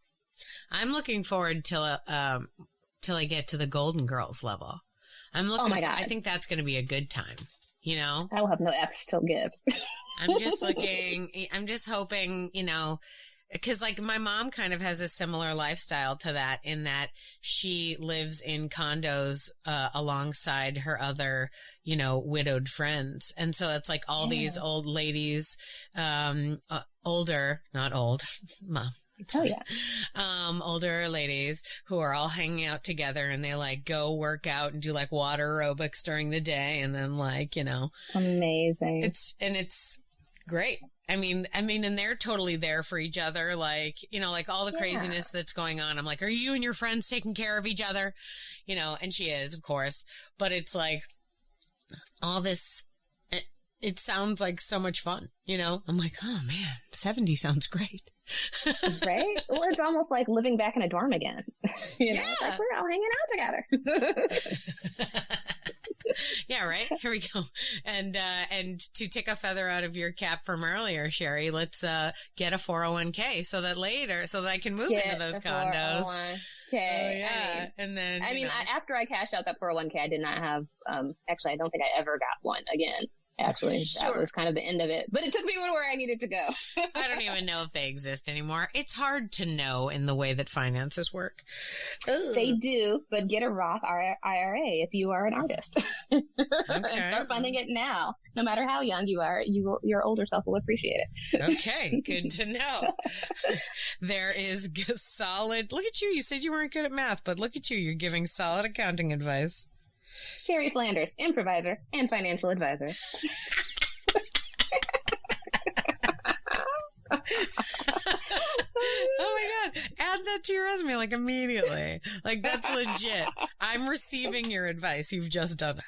I'm looking forward till I get to the Golden Girls level. Oh my God. I think that's going to be a good time. You know, I will have no F's to give. I'm just hoping, you know, because like my mom kind of has a similar lifestyle to that, in that she lives in condos alongside her other, you know, widowed friends. And so it's like all these old ladies, older, not old, Mom. Oh yeah. Older ladies who are all hanging out together, and they like go work out and do like water aerobics during the day. And then like, you know, amazing. It's great. I mean, and they're totally there for each other. Like, you know, like all the craziness that's going on. I'm like, are you and your friends taking care of each other? You know, and she is, of course, but it's like all this, it sounds like so much fun, you know? I'm like, oh man, 70 sounds great. Right? Well, it's almost like living back in a dorm again. You know, it's like we're all hanging out together. Yeah, right. Here we go. And to take a feather out of your cap from earlier, Sheri, let's get a 401k so that I can move into those condos. 401k. Oh, yeah. And then after I cashed out that 401k, I did not have. Actually, I don't think I ever got one again. Actually, that was kind of the end of it. But it took me where I needed to go. I don't even know if they exist anymore. It's hard to know in the way that finances work. Ugh. They do, but get a Roth IRA if you are an artist. Okay. And start funding it now. No matter how young you are, your older self will appreciate it. Okay, good to know. There is solid. Look at you. You said you weren't good at math, but look at you. You're giving solid accounting advice. Sheri Flanders, improviser and financial advisor. Oh my God. Add that to your resume like immediately. Like that's legit. I'm receiving your advice. You've just done it.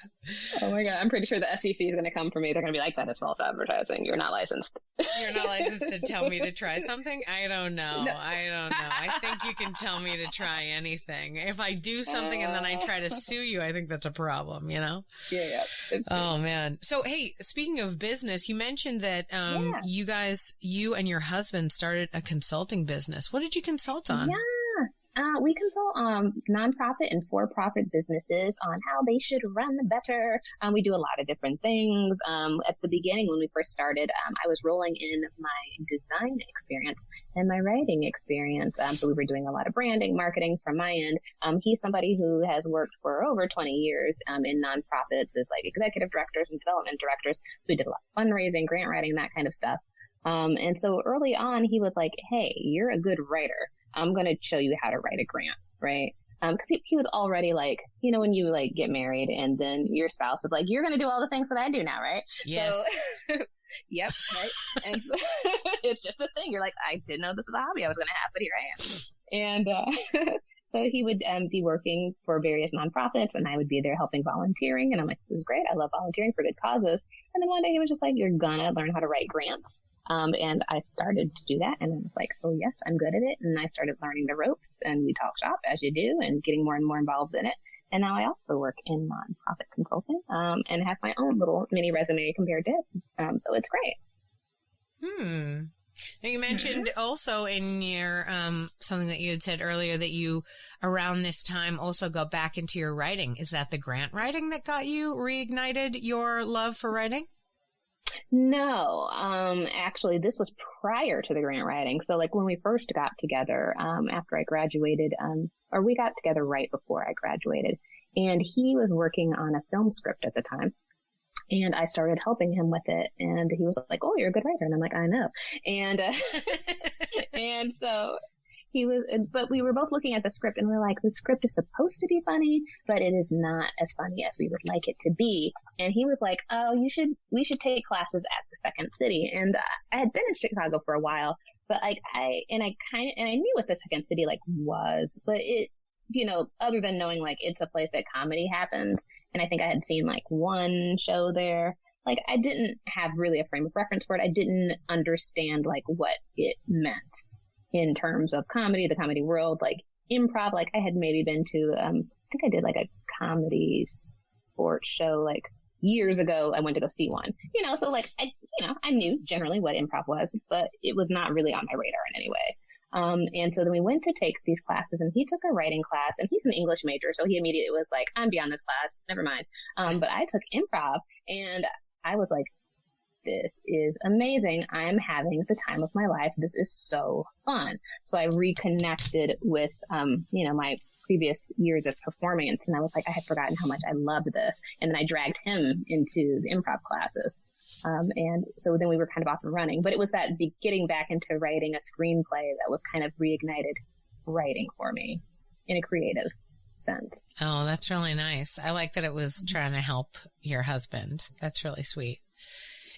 Oh my God. I'm pretty sure the SEC is going to come for me. They're going to be like, that is false advertising. You're not licensed. You're not licensed to tell me to try something? I don't know. No. I don't know. I think you can tell me to try anything. If I do something and then I try to sue you, I think that's a problem, you know? Yeah. Oh man. So, hey, speaking of business, you mentioned that you and your husband started a consulting business. What did you consult on? Yes. We consult nonprofit and for-profit businesses on how they should run better. We do a lot of different things. At the beginning, when we first started, I was rolling in my design experience and my writing experience. So we were doing a lot of branding, marketing from my end. He's somebody who has worked for over 20 years in nonprofits as like executive directors and development directors. So we did a lot of fundraising, grant writing, that kind of stuff. And so early on, he was like, hey, you're a good writer. I'm going to show you how to write a grant, right? Because he was already like, you know, when you like get married and then your spouse is like, you're going to do all the things that I do now, right? Yes. So, yep, right? And so, it's just a thing. You're like, I didn't know this was a hobby I was going to have, but here I am. And so he would be working for various nonprofits, and I would be there helping volunteering. And I'm like, this is great. I love volunteering for good causes. And then one day he was just like, you're going to learn how to write grants. And I started to do that, and I was like, oh yes, I'm good at it. And I started learning the ropes, and we talk shop as you do, and getting more and more involved in it. And now I also work in nonprofit consulting, and have my own little mini resume compared to it. So it's great. Now, you mentioned also in your something that you had said earlier that you around this time also got back into your writing. Is that the grant writing that got you reignited your love for writing? No, actually, this was prior to the grant writing. So, like, when we first got together, after I graduated, or we got together right before I graduated, and he was working on a film script at the time. And I started helping him with it. And he was like, "Oh, you're a good writer." And I'm like, "I know." And, and so he was, but we were both looking at the script and we're like, the script is supposed to be funny, but it is not as funny as we would like it to be. And he was like, "Oh, we should take classes at the Second City." And I had been in Chicago for a while, but like I knew what the Second City like was, but it, you know, other than knowing like it's a place that comedy happens. And I think I had seen like one show there. Like I didn't have really a frame of reference for it. I didn't understand like what it meant in terms of comedy, the comedy world, like improv. Like I had maybe been to, I think I did like a comedy sports show like years ago. I went to go see one, you know, so like I knew generally what improv was, but it was not really on my radar in any way. And so then we went to take these classes and he took a writing class and he's an English major. So he immediately was like, "I'm beyond this class. Never mind." But I took improv and I was like, "This is amazing. I'm having the time of my life. This is so fun." So I reconnected with, my previous years of performance. And I was like, I had forgotten how much I loved this. And then I dragged him into the improv classes. And so then we were kind of off and running, but it was that getting back into writing a screenplay that was kind of reignited writing for me in a creative sense. Oh, that's really nice. I like that it was trying to help your husband. That's really sweet.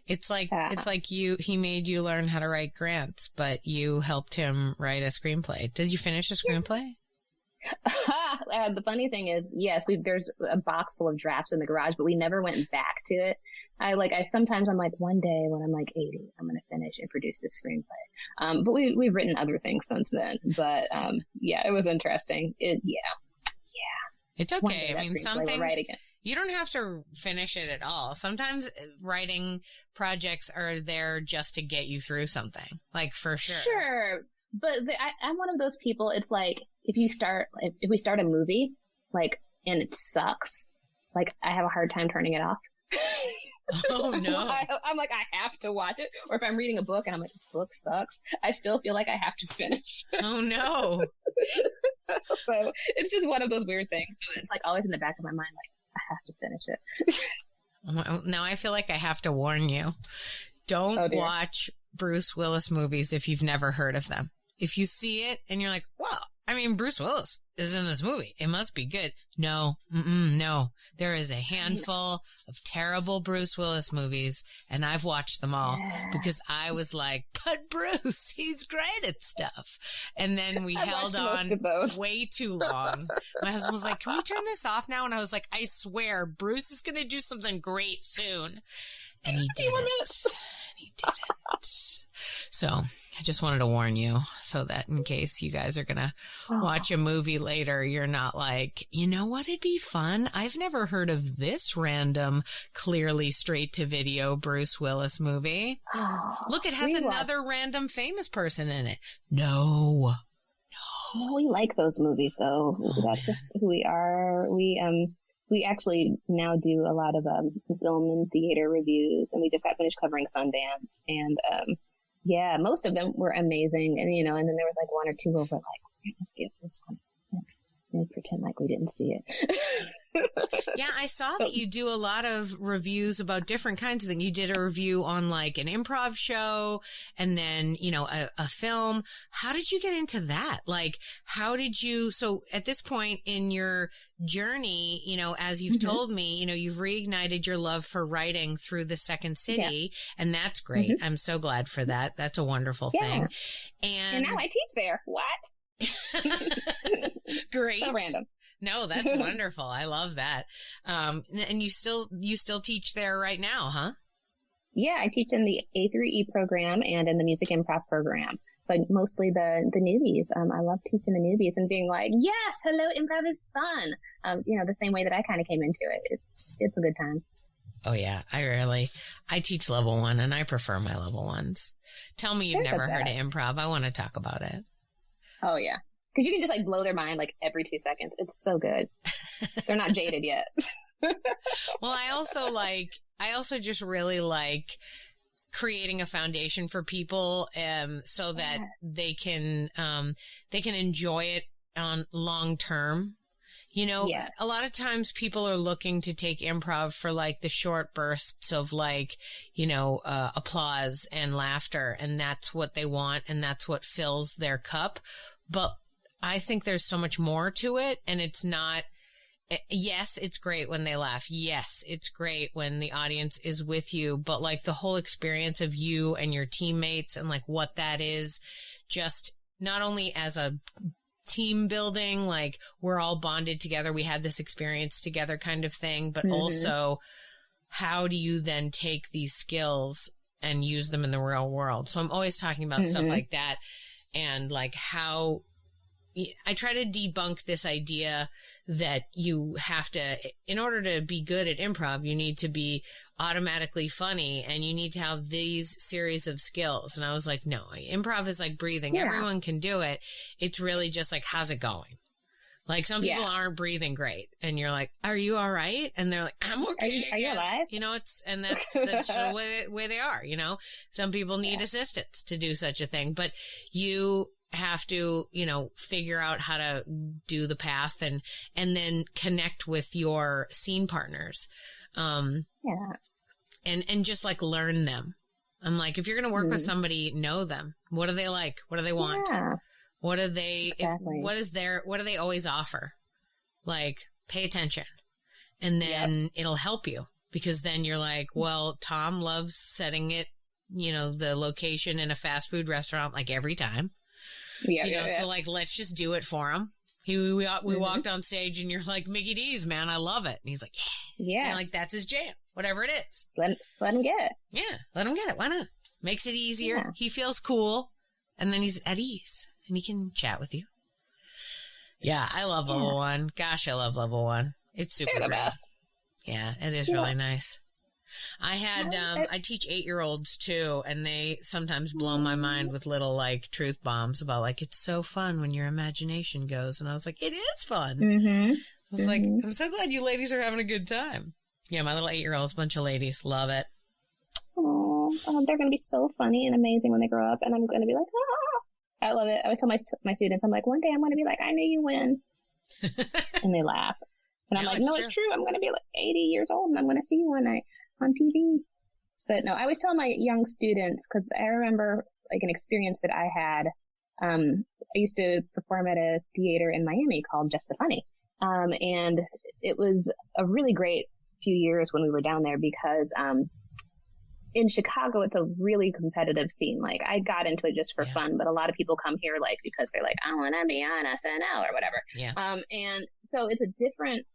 It's like he made you learn how to write grants, but you helped him write a screenplay. Did you finish a screenplay? The funny thing is, yes, there's a box full of drafts in the garage, but we never went back to it. Sometimes I'm like, one day when I'm like 80, I'm going to finish and produce this screenplay. But we've written other things since then. But, yeah, it was interesting. It's okay. I mean, some things, you don't have to finish it at all. Sometimes writing projects are there just to get you through something, like for sure. Sure. But I'm one of those people. It's like, if we start a movie, like, and it sucks, like, I have a hard time turning it off. Oh, no. I'm like, I have to watch it. Or if I'm reading a book and I'm like, this book sucks, I still feel like I have to finish. Oh, no. So it's just one of those weird things. So it's like always in the back of my mind, like, I have to finish it. Now I feel like I have to warn you. Don't watch Bruce Willis movies if you've never heard of them. If you see it and you're like, well, I mean, Bruce Willis is in this movie, it must be good. No. There is a handful of terrible Bruce Willis movies, and I've watched them all because I was like, but Bruce, he's great at stuff. And then we held on way too long. My husband was like, "Can we turn this off now?" And I was like, "I swear, Bruce is going to do something great soon." And he didn't. So I just wanted to warn you so that in case you guys are going to watch a movie later, you're not like, you know what, it'd be fun. I've never heard of this random, clearly straight to video Bruce Willis movie. Look, it has another random famous person in it. No, we like those movies though. That's just who we are. We actually now do a lot of film and theater reviews, and we just got finished covering Sundance. And yeah, most of them were amazing. And and then there was like one or two over like, let's skip this one and pretend like we didn't see it. Yeah, I saw that you do a lot of reviews about different kinds of things. You did a review on like an improv show and then, a film. How did you get into that? Like, so at this point in your journey, as you've told me, you've reignited your love for writing through the Second City, and that's great. I'm so glad for that. That's a wonderful thing. And now I teach there. What? Great. So random. No, that's wonderful. I love that. And you still teach there right now, huh? Yeah, I teach in the A through E program and in the music improv program. So mostly the newbies. I love teaching the newbies and being like, yes, hello, improv is fun. The same way that I kind of came into it. It's a good time. Oh yeah. I teach level 1 and I prefer my level 1s. Tell me you've never heard of improv. I want to talk about it. Oh yeah. Because you can just like blow their mind like every 2 seconds. It's so good. They're not jaded yet. Well, I also just really like creating a foundation for people, so that they can enjoy it on long term. You know, a lot of times people are looking to take improv for like the short bursts of like, you know, applause and laughter. And that's what they want. And that's what fills their cup. But I think there's so much more to it. And it's not, yes, it's great when they laugh. Yes, it's great when the audience is with you. But like the whole experience of you and your teammates and like what that is, just not only as a team building, like we're all bonded together, we had this experience together kind of thing, but also how do you then take these skills and use them in the real world? So I'm always talking about stuff like that, and like how I try to debunk this idea that you have to, in order to be good at improv, you need to be automatically funny and you need to have these series of skills. And I was like, no, improv is like breathing. Yeah. Everyone can do it. It's really just like, how's it going? Like some people aren't breathing great and you're like, are you all right? And they're like, I'm okay. Are you alive? You know, that's the way they are, you know, some people need assistance to do such a thing, but you have to, you know, figure out how to do the path and then connect with your scene partners. And just like learn them. I'm like, if you're going to work with somebody, know them. What do they like? What do they want? Yeah. What do they, what do they always offer? Like, pay attention. And then it'll help you, because then you're like, well, Tom loves setting it, you know, the location in a fast food restaurant, like every time. So like, let's just do it for him. We walked on stage and you're like, Mickey D's, man, I love it. And he's like, yeah. And like, that's his jam, whatever it is. Let him get it. Yeah. Let him get it. Why not? Makes it easier. Yeah. He feels cool. And then he's at ease and he can chat with you. Yeah. I love level 1. Gosh, I love level 1. It's super They're the great. Best. Yeah. It is really nice. I had, I teach 8-year-olds too, and they sometimes blow my mind with little like truth bombs about like, it's so fun when your imagination goes. And I was like, it is fun. I was like, I'm so glad you ladies are having a good time. Yeah. My little 8-year-olds, bunch of ladies, love it. Oh, they're going to be so funny and amazing when they grow up. And I'm going to be like, ah, I love it. I always tell my students, I'm like, one day I'm going to be like, I knew you win. And they laugh. And I'm like, no, it's true. I'm going to be like 80 years old and I'm going to see you one night on TV. But no, I always tell my young students, because I remember like an experience that I had. I used to perform at a theater in Miami called Just the Funny. And it was a really great few years when we were down there, because in Chicago, it's a really competitive scene. Like, I got into it just for fun, but a lot of people come here like because they're like, I want to be on SNL or whatever. Yeah. And so it's a different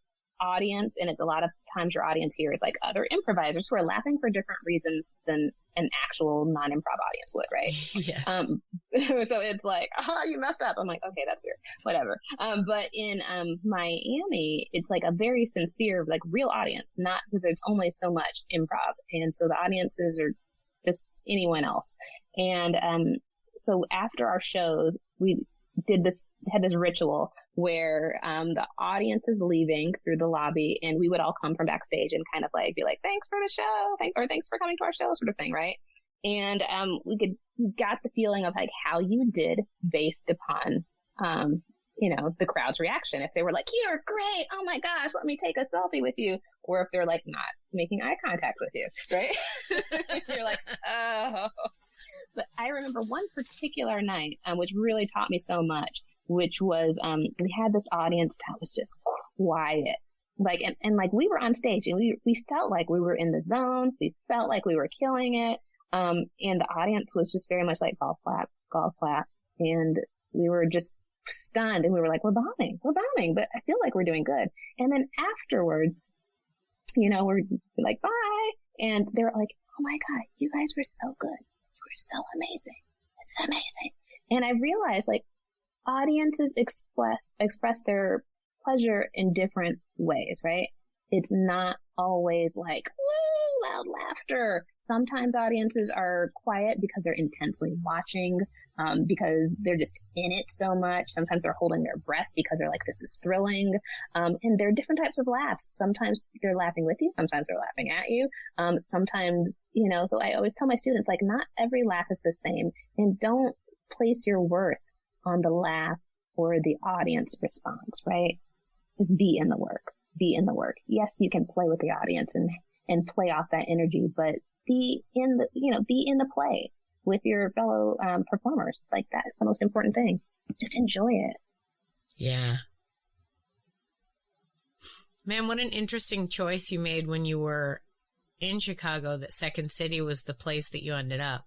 audience, and it's a lot of times your audience here is like other improvisers who are laughing for different reasons than an actual non-improv audience would, right? Yes. So it's like, you messed up. I'm like, okay, that's weird, whatever. But in Miami, it's like a very sincere, like real audience, not because there's only so much improv, and so the audiences are just anyone else. And so after our shows, we had this ritual where the audience is leaving through the lobby, and we would all come from backstage and kind of like be like, thanks for the show, thanks for coming to our show, sort of thing, right? And we got the feeling of like how you did based upon the crowd's reaction. If they were like, you're great, oh my gosh, let me take a selfie with you, or if they're like not making eye contact with you, right? You're like, oh. But I remember one particular night, which really taught me so much, which was, we had this audience that was just quiet. Like, and like we were on stage and we felt like we were in the zone. We felt like we were killing it. And the audience was just very much like golf clap. And we were just stunned and we were like, we're bombing, but I feel like we're doing good. And then afterwards, we're like, bye. And they're like, oh my God, you guys were so good. So amazing. It's amazing. And I realized like audiences express their pleasure in different ways, right? It's not always like, loud laughter. Sometimes audiences are quiet because they're intensely watching, because they're just in it so much. Sometimes they're holding their breath because they're like, this is thrilling. And there are different types of laughs. Sometimes they're laughing with you. Sometimes they're laughing at you. Sometimes, so I always tell my students, like, not every laugh is the same, and don't place your worth on the laugh or the audience response, right? Just be in the work. Be in the work. Yes, you can play with the audience and play off that energy, but be in the play with your fellow performers. Like, that is the most important thing. Just enjoy it. Yeah. Man, what an interesting choice you made when you were in Chicago, that Second City was the place that you ended up.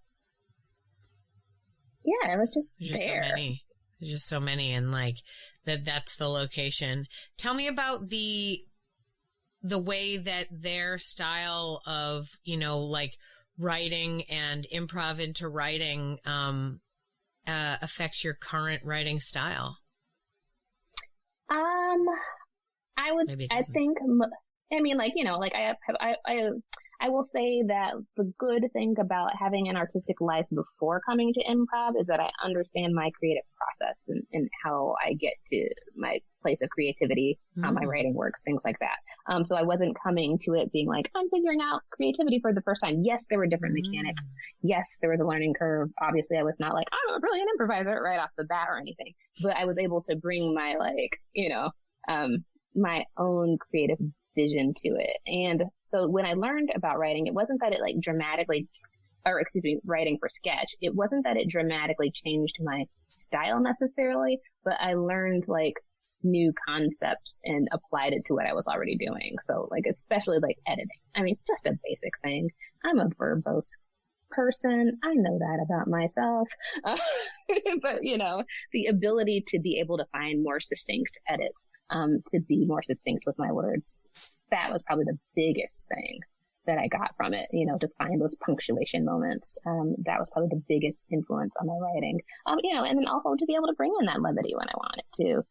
Yeah, it was just There's there. so many. There's just so many, and like that's the location. Tell me about the way that their style of, like writing and improv into writing affects your current writing style. I will say that the good thing about having an artistic life before coming to improv is that I understand my creative process and how I get to my place of creativity, how my writing works, things like that. So I wasn't coming to it being like, I'm figuring out creativity for the first time. Yes, there were different mechanics. Yes, there was a learning curve. Obviously, I was not like, I'm a brilliant improviser right off the bat or anything, but I was able to bring my my own creative vision to it. And so when I learned about writing, it wasn't that it writing for sketch. It wasn't that it dramatically changed my style necessarily, but I learned like new concepts and applied it to what I was already doing. So like, especially like editing. I mean, just a basic thing. I'm a verbose person. I know that about myself. But the ability to be able to find more succinct edits, to be more succinct with my words, that was probably the biggest thing that I got from it, to find those punctuation moments. That was probably the biggest influence on my writing. And then also to be able to bring in that levity when I wanted to.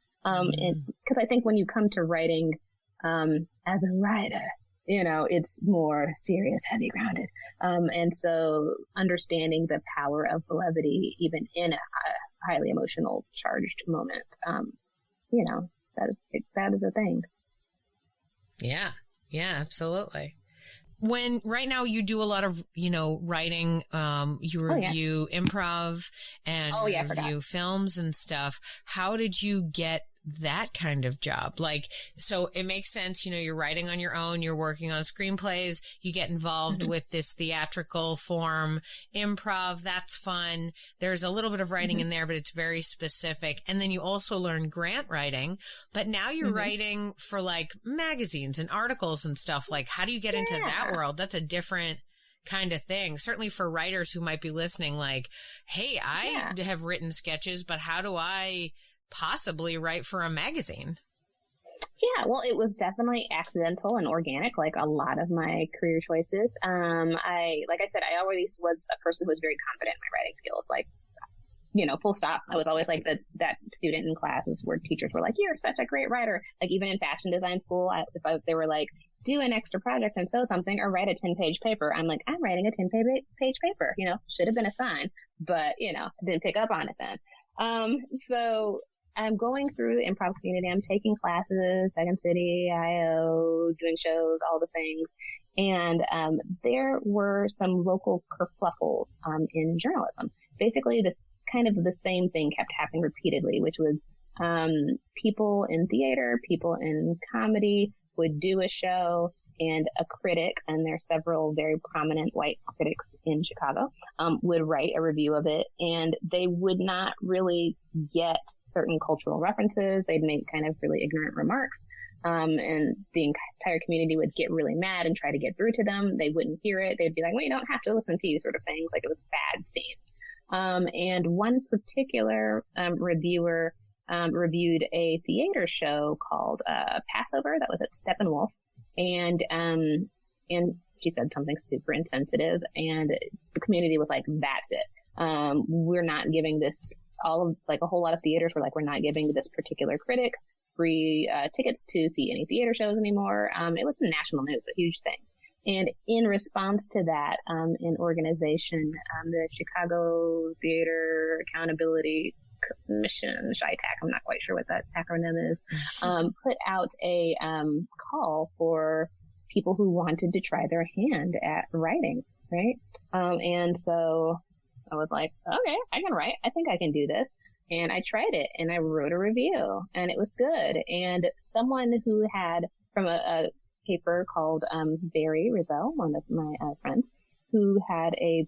Because I think when you come to writing, as a writer, it's more serious, heavy grounded. And so understanding the power of levity, even in a highly emotional charged moment, that is a thing. Yeah. Yeah, absolutely. When right now you do a lot of, writing, you review improv and review films and stuff. How did you get that kind of job? Like, so it makes sense, you're writing on your own, you're working on screenplays, you get involved with this theatrical form, improv, that's fun. There's a little bit of writing in there, but it's very specific. And then you also learn grant writing, but now you're writing for like magazines and articles and stuff. Like, how do you get into that world? That's a different kind of thing. Certainly for writers who might be listening, like, hey, I have written sketches, but how do I possibly write for a magazine? Yeah, well, it was definitely accidental and organic, like a lot of my career choices. Like I said, I always was a person who was very confident in my writing skills. Like, full stop. I was always like that student in classes where teachers were like, "You're such a great writer." Like even in fashion design school, they were like, "Do an extra project and sew something or write a 10-page paper." I'm like, "I'm writing a 10-page paper." Should have been a sign, but I didn't pick up on it then. So I'm going through the improv community. I'm taking classes, Second City, IO, doing shows, all the things. And there were some local kerfluffles in journalism. Basically, this kind of the same thing kept happening repeatedly, which was people in theater, people in comedy would do a show, and a critic, and there are several very prominent white critics in Chicago, would write a review of it, and they would not really get certain cultural references. They'd make kind of really ignorant remarks, and the entire community would get really mad and try to get through to them. They wouldn't hear it. They'd be like, "We don't have to listen to you," sort of things. Like, it was a bad scene. And one particular reviewer reviewed a theater show called Passover that was at Steppenwolf. And she said something super insensitive, and the community was like, "That's it. We're not giving this." A whole lot of theaters were like, "We're not giving this particular critic free tickets to see any theater shows anymore." It was national news, a huge thing. And in response to that, an organization, the Chicago Theater Accountability Commission, SHITAC, I'm not quite sure what that acronym is, put out a call for people who wanted to try their hand at writing, right? And so I was like, okay, I can write. I think I can do this. And I tried it and I wrote a review and it was good. And someone who had from a paper called Barry Rizzo, one of my friends, who had a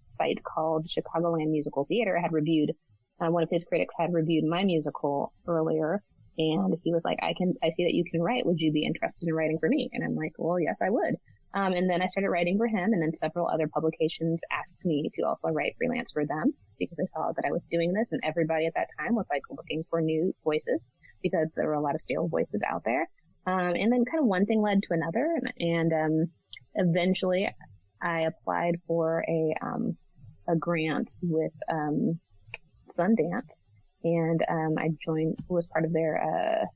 site called Chicagoland Musical Theater, had reviewed, one of his critics had reviewed my musical earlier. And he was like, I see that you can write. Would you be interested in writing for me? And I'm like, well, yes, I would. And then I started writing for him, and then several other publications asked me to also write freelance for them because they saw that I was doing this, and everybody at that time was like looking for new voices because there were a lot of stale voices out there. And then kind of one thing led to another, and eventually I applied for a grant with Sundance, and I was part of their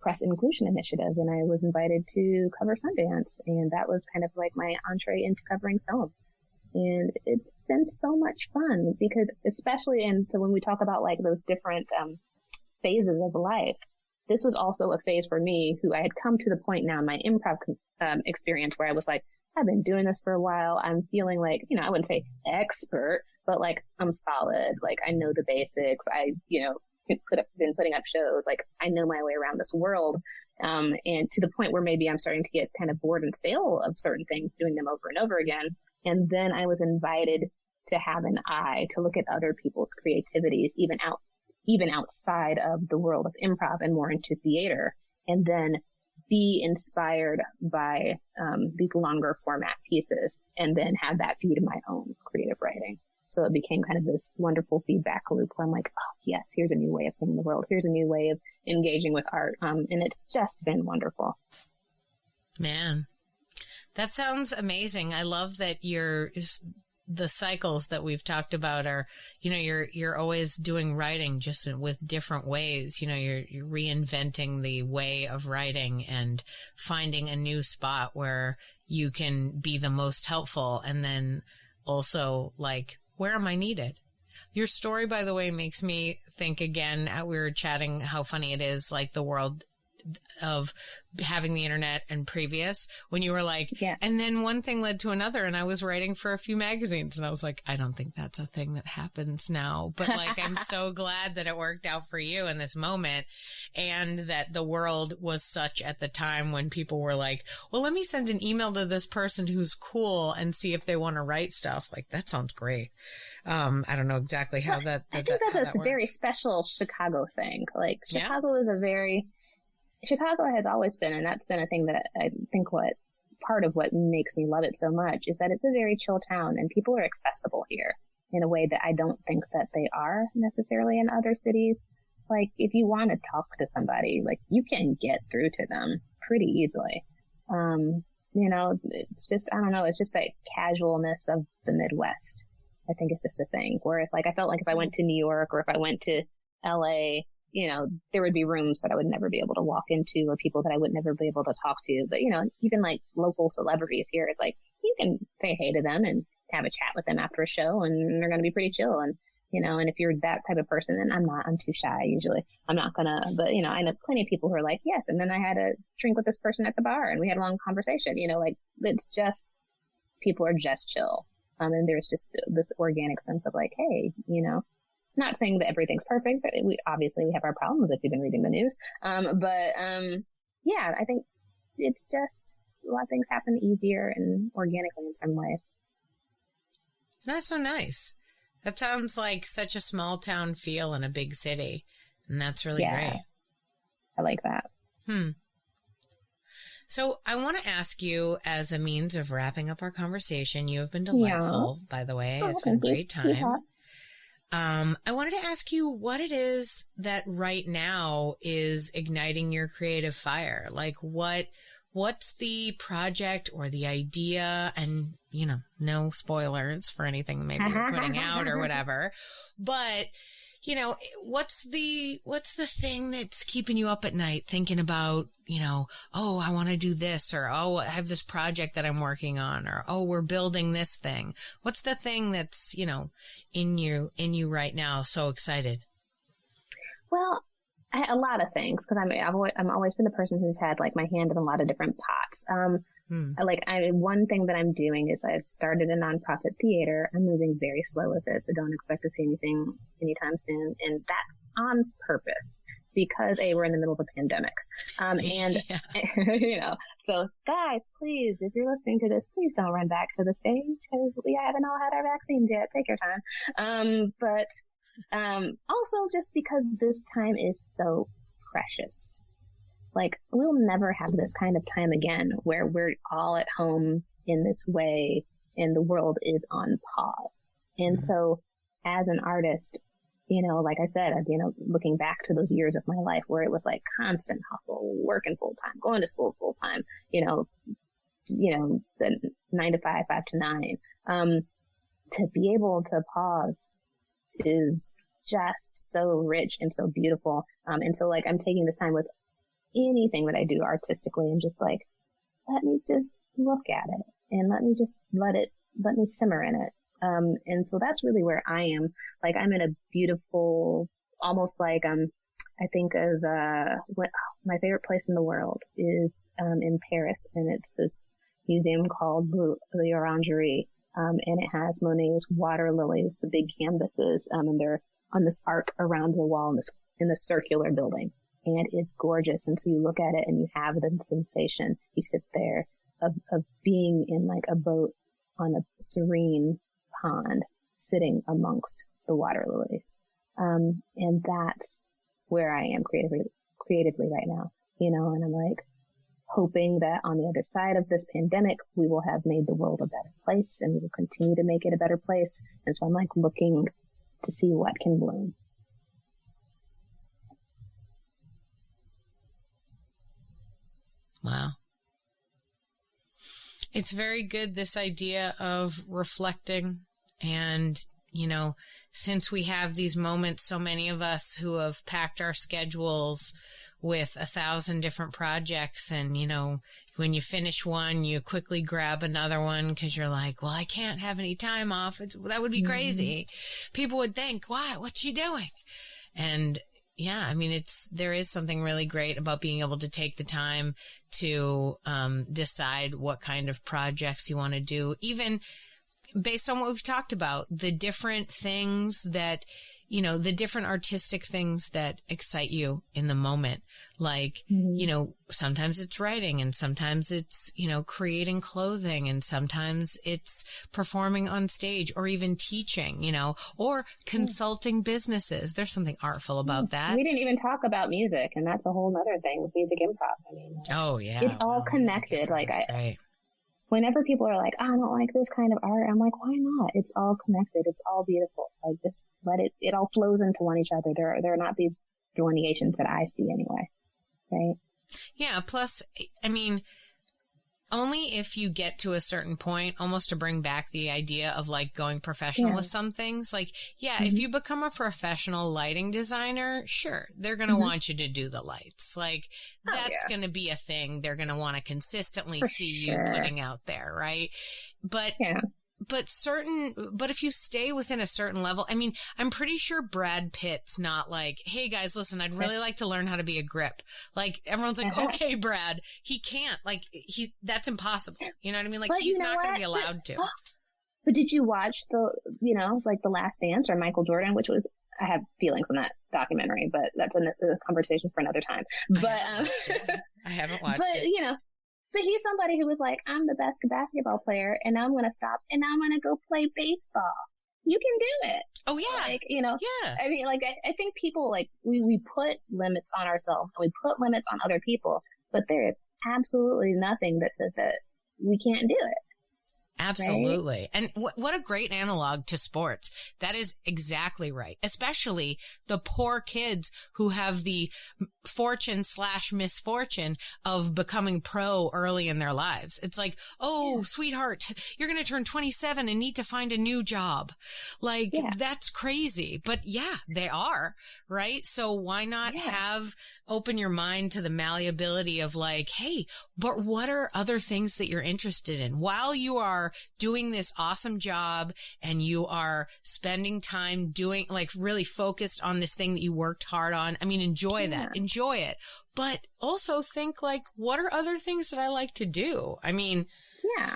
press inclusion initiative, and I was invited to cover Sundance, and that was kind of like my entree into covering film. And it's been so much fun because especially so when we talk about like those different phases of life, this was also a phase for me who I had come to the point now in my improv experience where I was like, I've been doing this for a while. I'm feeling like, I wouldn't say expert, but like I'm solid. Like I know the basics. I, been putting up shows. Like I know my way around this world. And to the point where maybe I'm starting to get kind of bored and stale of certain things, doing them over and over again. And then I was invited to have an eye to look at other people's creativities, even outside of the world of improv and more into theater, and then be inspired by these longer format pieces and then have that feed my own creative writing. So it became kind of this wonderful feedback loop where I'm like, oh, yes, here's a new way of seeing the world. Here's a new way of engaging with art. And it's just been wonderful. Man, that sounds amazing. I love that the cycles that we've talked about are, you're always doing writing just with different ways. You're reinventing the way of writing and finding a new spot where you can be the most helpful. And then also like, where am I needed? Your story, by the way, makes me think again, we were chatting how funny it is, like the world of having the internet and previous when you were like, yeah. And then one thing led to another. And I was writing for a few magazines and I was like, I don't think that's a thing that happens now, but like, I'm so glad that it worked out for you in this moment and that the world was such at the time when people were like, well, let me send an email to this person who's cool and see if they want to write stuff. Like, that sounds great. I don't know exactly how I think that's a very special Chicago thing. Like Chicago is Chicago has always been, and that's been a thing that I think part of what makes me love it so much is that it's a very chill town and people are accessible here in a way that I don't think that they are necessarily in other cities. Like if you want to talk to somebody, like you can get through to them pretty easily. It's just, I don't know, it's just that casualness of the Midwest. I think it's just a thing. Whereas like I felt like if I went to New York or if I went to LA, there would be rooms that I would never be able to walk into or people that I would never be able to talk to. But, even like local celebrities here, it's like you can say hey to them and have a chat with them after a show and they're going to be pretty chill. And, and if you're that type of person, then I'm too shy usually. I'm not going to, but, I know plenty of people who are like, yes. And then I had a drink with this person at the bar and we had a long conversation, like it's just, people are just chill. And there's just this organic sense of like, hey, not saying that everything's perfect, but we have our problems if you've been reading the news. I think it's just a lot of things happen easier and organically in some ways. That's so nice. That sounds like such a small town feel in a big city. And that's really great. I like that. So I want to ask you as a means of wrapping up our conversation. You have been delightful, by the way. It's been a great time. Yeah. I wanted to ask you what it is that right now is igniting your creative fire. Like what's the project or the idea? And, no spoilers for anything maybe you're putting out or whatever. But, you know, what's the thing that's keeping you up at night thinking about, you know, oh, I want to do this, or, oh, I have this project that I'm working on, or, oh, we're building this thing. What's the thing that's, you know, in you right now? So excited. Well, a lot of things, because I'm always been the person who's had like my hand in a lot of different pots. One thing that I'm doing is I've started a nonprofit theater. I'm moving very slow with it, so don't expect to see anything anytime soon. And that's on purpose because we're in the middle of a pandemic. You know, so guys, please, if you're listening to this, please don't run back to the stage because we haven't all had our vaccines yet. Take your time. But also just because this time is so precious. Like, we'll never have this kind of time again where we're all at home in this way and the world is on pause. And so as an artist, you know, like I said, you know, looking back to those years of my life where it was like constant hustle, working full time, going to school full time, you know, the 9 to 5, 5 to 9, to be able to pause is just so rich and so beautiful. And so like I'm taking this time with anything that I do artistically and just like, let me just look at it and let me simmer in it. And so that's really where I am. Like I'm in a beautiful, almost like, I think of, my favorite place in the world is, in Paris, and it's this museum called the Orangerie. And it has Monet's water lilies, the big canvases, and they're on this arc around the wall in the circular building. And it's gorgeous. And so you look at it and you have the sensation. You sit there of being in like a boat on a serene pond sitting amongst the water lilies. And that's where I am creatively right now, you know, and I'm like hoping that on the other side of this pandemic, we will have made the world a better place and we will continue to make it a better place. And so I'm like looking to see what can bloom. Wow. It's very good, this idea of reflecting. And, you know, since we have these moments, so many of us who have packed our schedules with 1,000 different projects, and, you know, when you finish one, you quickly grab another one because you're like, well, I can't have any time off. That would be crazy. People would think, what's she doing? And yeah, I mean, there is something really great about being able to take the time to decide what kind of projects you want to do, even based on what we've talked about, the different things that, you know, the different artistic things that excite you in the moment. Like, you know, sometimes it's writing and sometimes it's, you know, creating clothing and sometimes it's performing on stage or even teaching, you know, or consulting businesses. There's something artful about that. We didn't even talk about music, and that's a whole nother thing with music improv. I mean, oh yeah, it's all connected. Like whenever people are like, oh, I don't like this kind of art, I'm like, why not? It's all connected. It's all beautiful. Like, just let it all flows into each other. There are not these delineations that I see anyway. Right? Yeah. Plus, I mean, only if you get to a certain point, almost to bring back the idea of like going professional with some things. Like, if you become a professional lighting designer, sure, they're going to want you to do the lights. Like, that's going to be a thing they're going to want to consistently see you putting out there, right? But if you stay within a certain level, I mean, I'm pretty sure Brad Pitt's not like, hey guys, listen, I'd really like to learn how to be a grip. Like, everyone's like, okay, Brad, he can't, like, that's impossible. You know what I mean? Like, he's not going to be allowed to. But did you watch like The Last Dance or Michael Jordan, which was, I have feelings on that documentary, but that's a conversation for another time. But, I haven't watched it. You know, but he's somebody who was like, I'm the best basketball player and I'm going to stop and I'm going to go play baseball. You can do it. Oh, yeah. Like, you know, I mean, like, I think people, like, we put limits on ourselves and we put limits on other people, but there is absolutely nothing that says that we can't do it. Absolutely. Right? And what a great analog to sports. That is exactly right. Especially the poor kids who have the fortune/misfortune of becoming pro early in their lives. It's like, oh, sweetheart, you're going to turn 27 and need to find a new job. Like, that's crazy. But yeah, they are, right? So why not open your mind to the malleability of like, hey, but what are other things that you're interested in while you are doing this awesome job and you are spending time doing, like, really focused on this thing that you worked hard on? I mean, enjoy that, enjoy it, but also think like, what are other things that I like to do? I mean,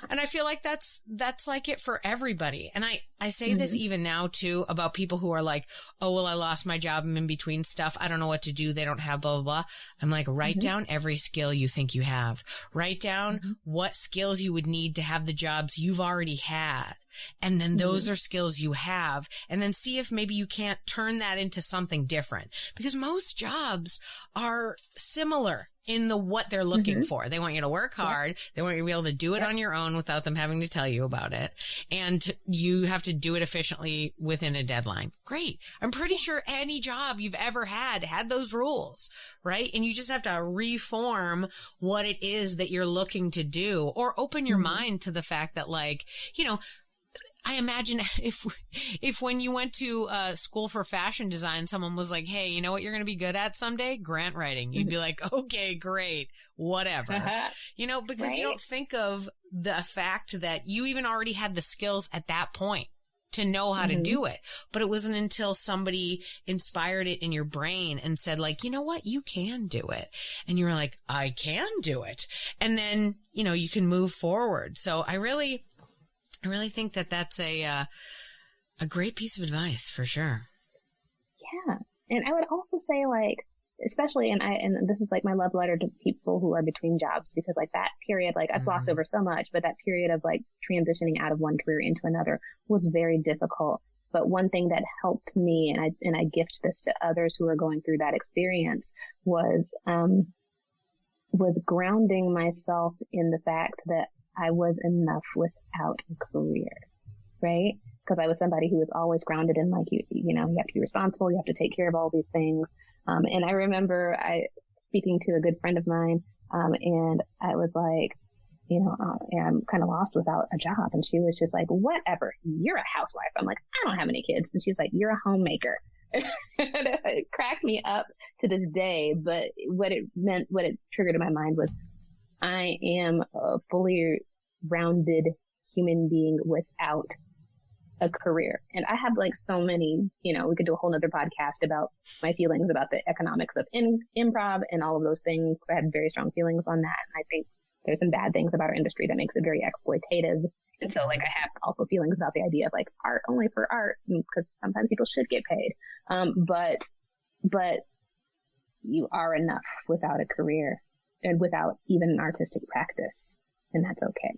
and I feel like that's like it for everybody. And I say this even now too about people who are like, oh, well, I lost my job. I'm in between stuff. I don't know what to do. They don't have blah, blah, blah. I'm like, write down every skill you think you have. Write down what skills you would need to have the jobs you've already had. And then those are skills you have. And then see if maybe you can't turn that into something different, because most jobs are similar in what they're looking for. They want you to work hard. They want you to be able to do it on your own without them having to tell you about it. And you have to do it efficiently within a deadline. Great. I'm pretty sure any job you've ever had those rules, right? And you just have to reform what it is that you're looking to do, or open your mind to the fact that, like, you know, I imagine if when you went to school for fashion design, someone was like, hey, you know what you're going to be good at someday? Grant writing. You'd be like, okay, great, whatever. You know, because you don't think of the fact that you even already had the skills at that point to know how to do it. But it wasn't until somebody inspired it in your brain and said, like, you know what, you can do it. And you were like, I can do it. And then, you know, you can move forward. So I really think that that's a great piece of advice for sure. Yeah. And I would also say, like, especially, and this is like my love letter to people who are between jobs, because like that period, like I've glossed over so much, but that period of like transitioning out of one career into another was very difficult. But one thing that helped me, and I gift this to others who are going through that experience, was grounding myself in the fact that I was enough without a career, right? Because I was somebody who was always grounded in, like, you know, you have to be responsible, you have to take care of all these things. And I remember speaking to a good friend of mine, and I was like, you know, I'm kind of lost without a job. And she was just like, whatever, you're a housewife. I'm like, I don't have any kids. And she was like, you're a homemaker. It cracked me up to this day. But what it triggered in my mind was, I am a fully rounded human being without a career. And I have like so many, you know, we could do a whole nother podcast about my feelings about the economics of improv and all of those things. I have very strong feelings on that. And I think there's some bad things about our industry that makes it very exploitative. And so, like, I have also feelings about the idea of like art only for art, because sometimes people should get paid. But you are enough without a career and without even an artistic practice. And that's okay.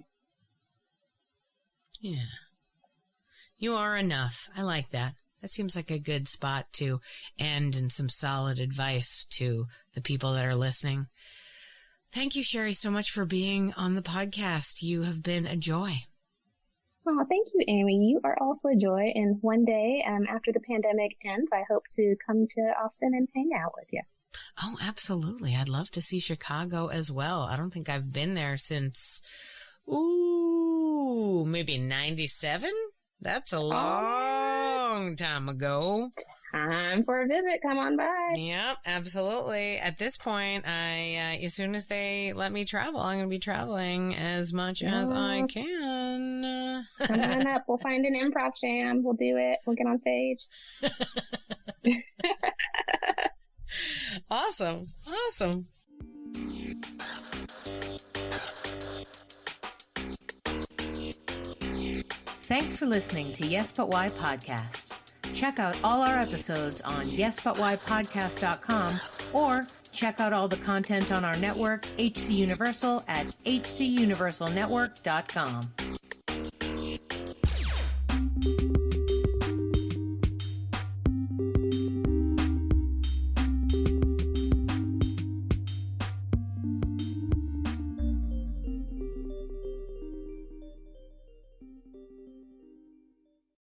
Yeah. You are enough. I like that. That seems like a good spot to end, and some solid advice to the people that are listening. Thank you, Sheri, so much for being on the podcast. You have been a joy. Oh, thank you, Amy. You are also a joy. And one day, after the pandemic ends, I hope to come to Austin and hang out with you. Oh, absolutely. I'd love to see Chicago as well. I don't think I've been there since, maybe 97? That's a long time ago. Time for a visit. Come on by. Yep, absolutely. At this point, as soon as they let me travel, I'm going to be traveling as much as I can. Come on up. We'll find an improv jam. We'll do it. We'll get on stage. Awesome. Thanks for listening to Yes But Why Podcast. Check out all our episodes on yesbutwhypodcast.com, or check out all the content on our network, HC Universal, at hcuniversalnetwork.com.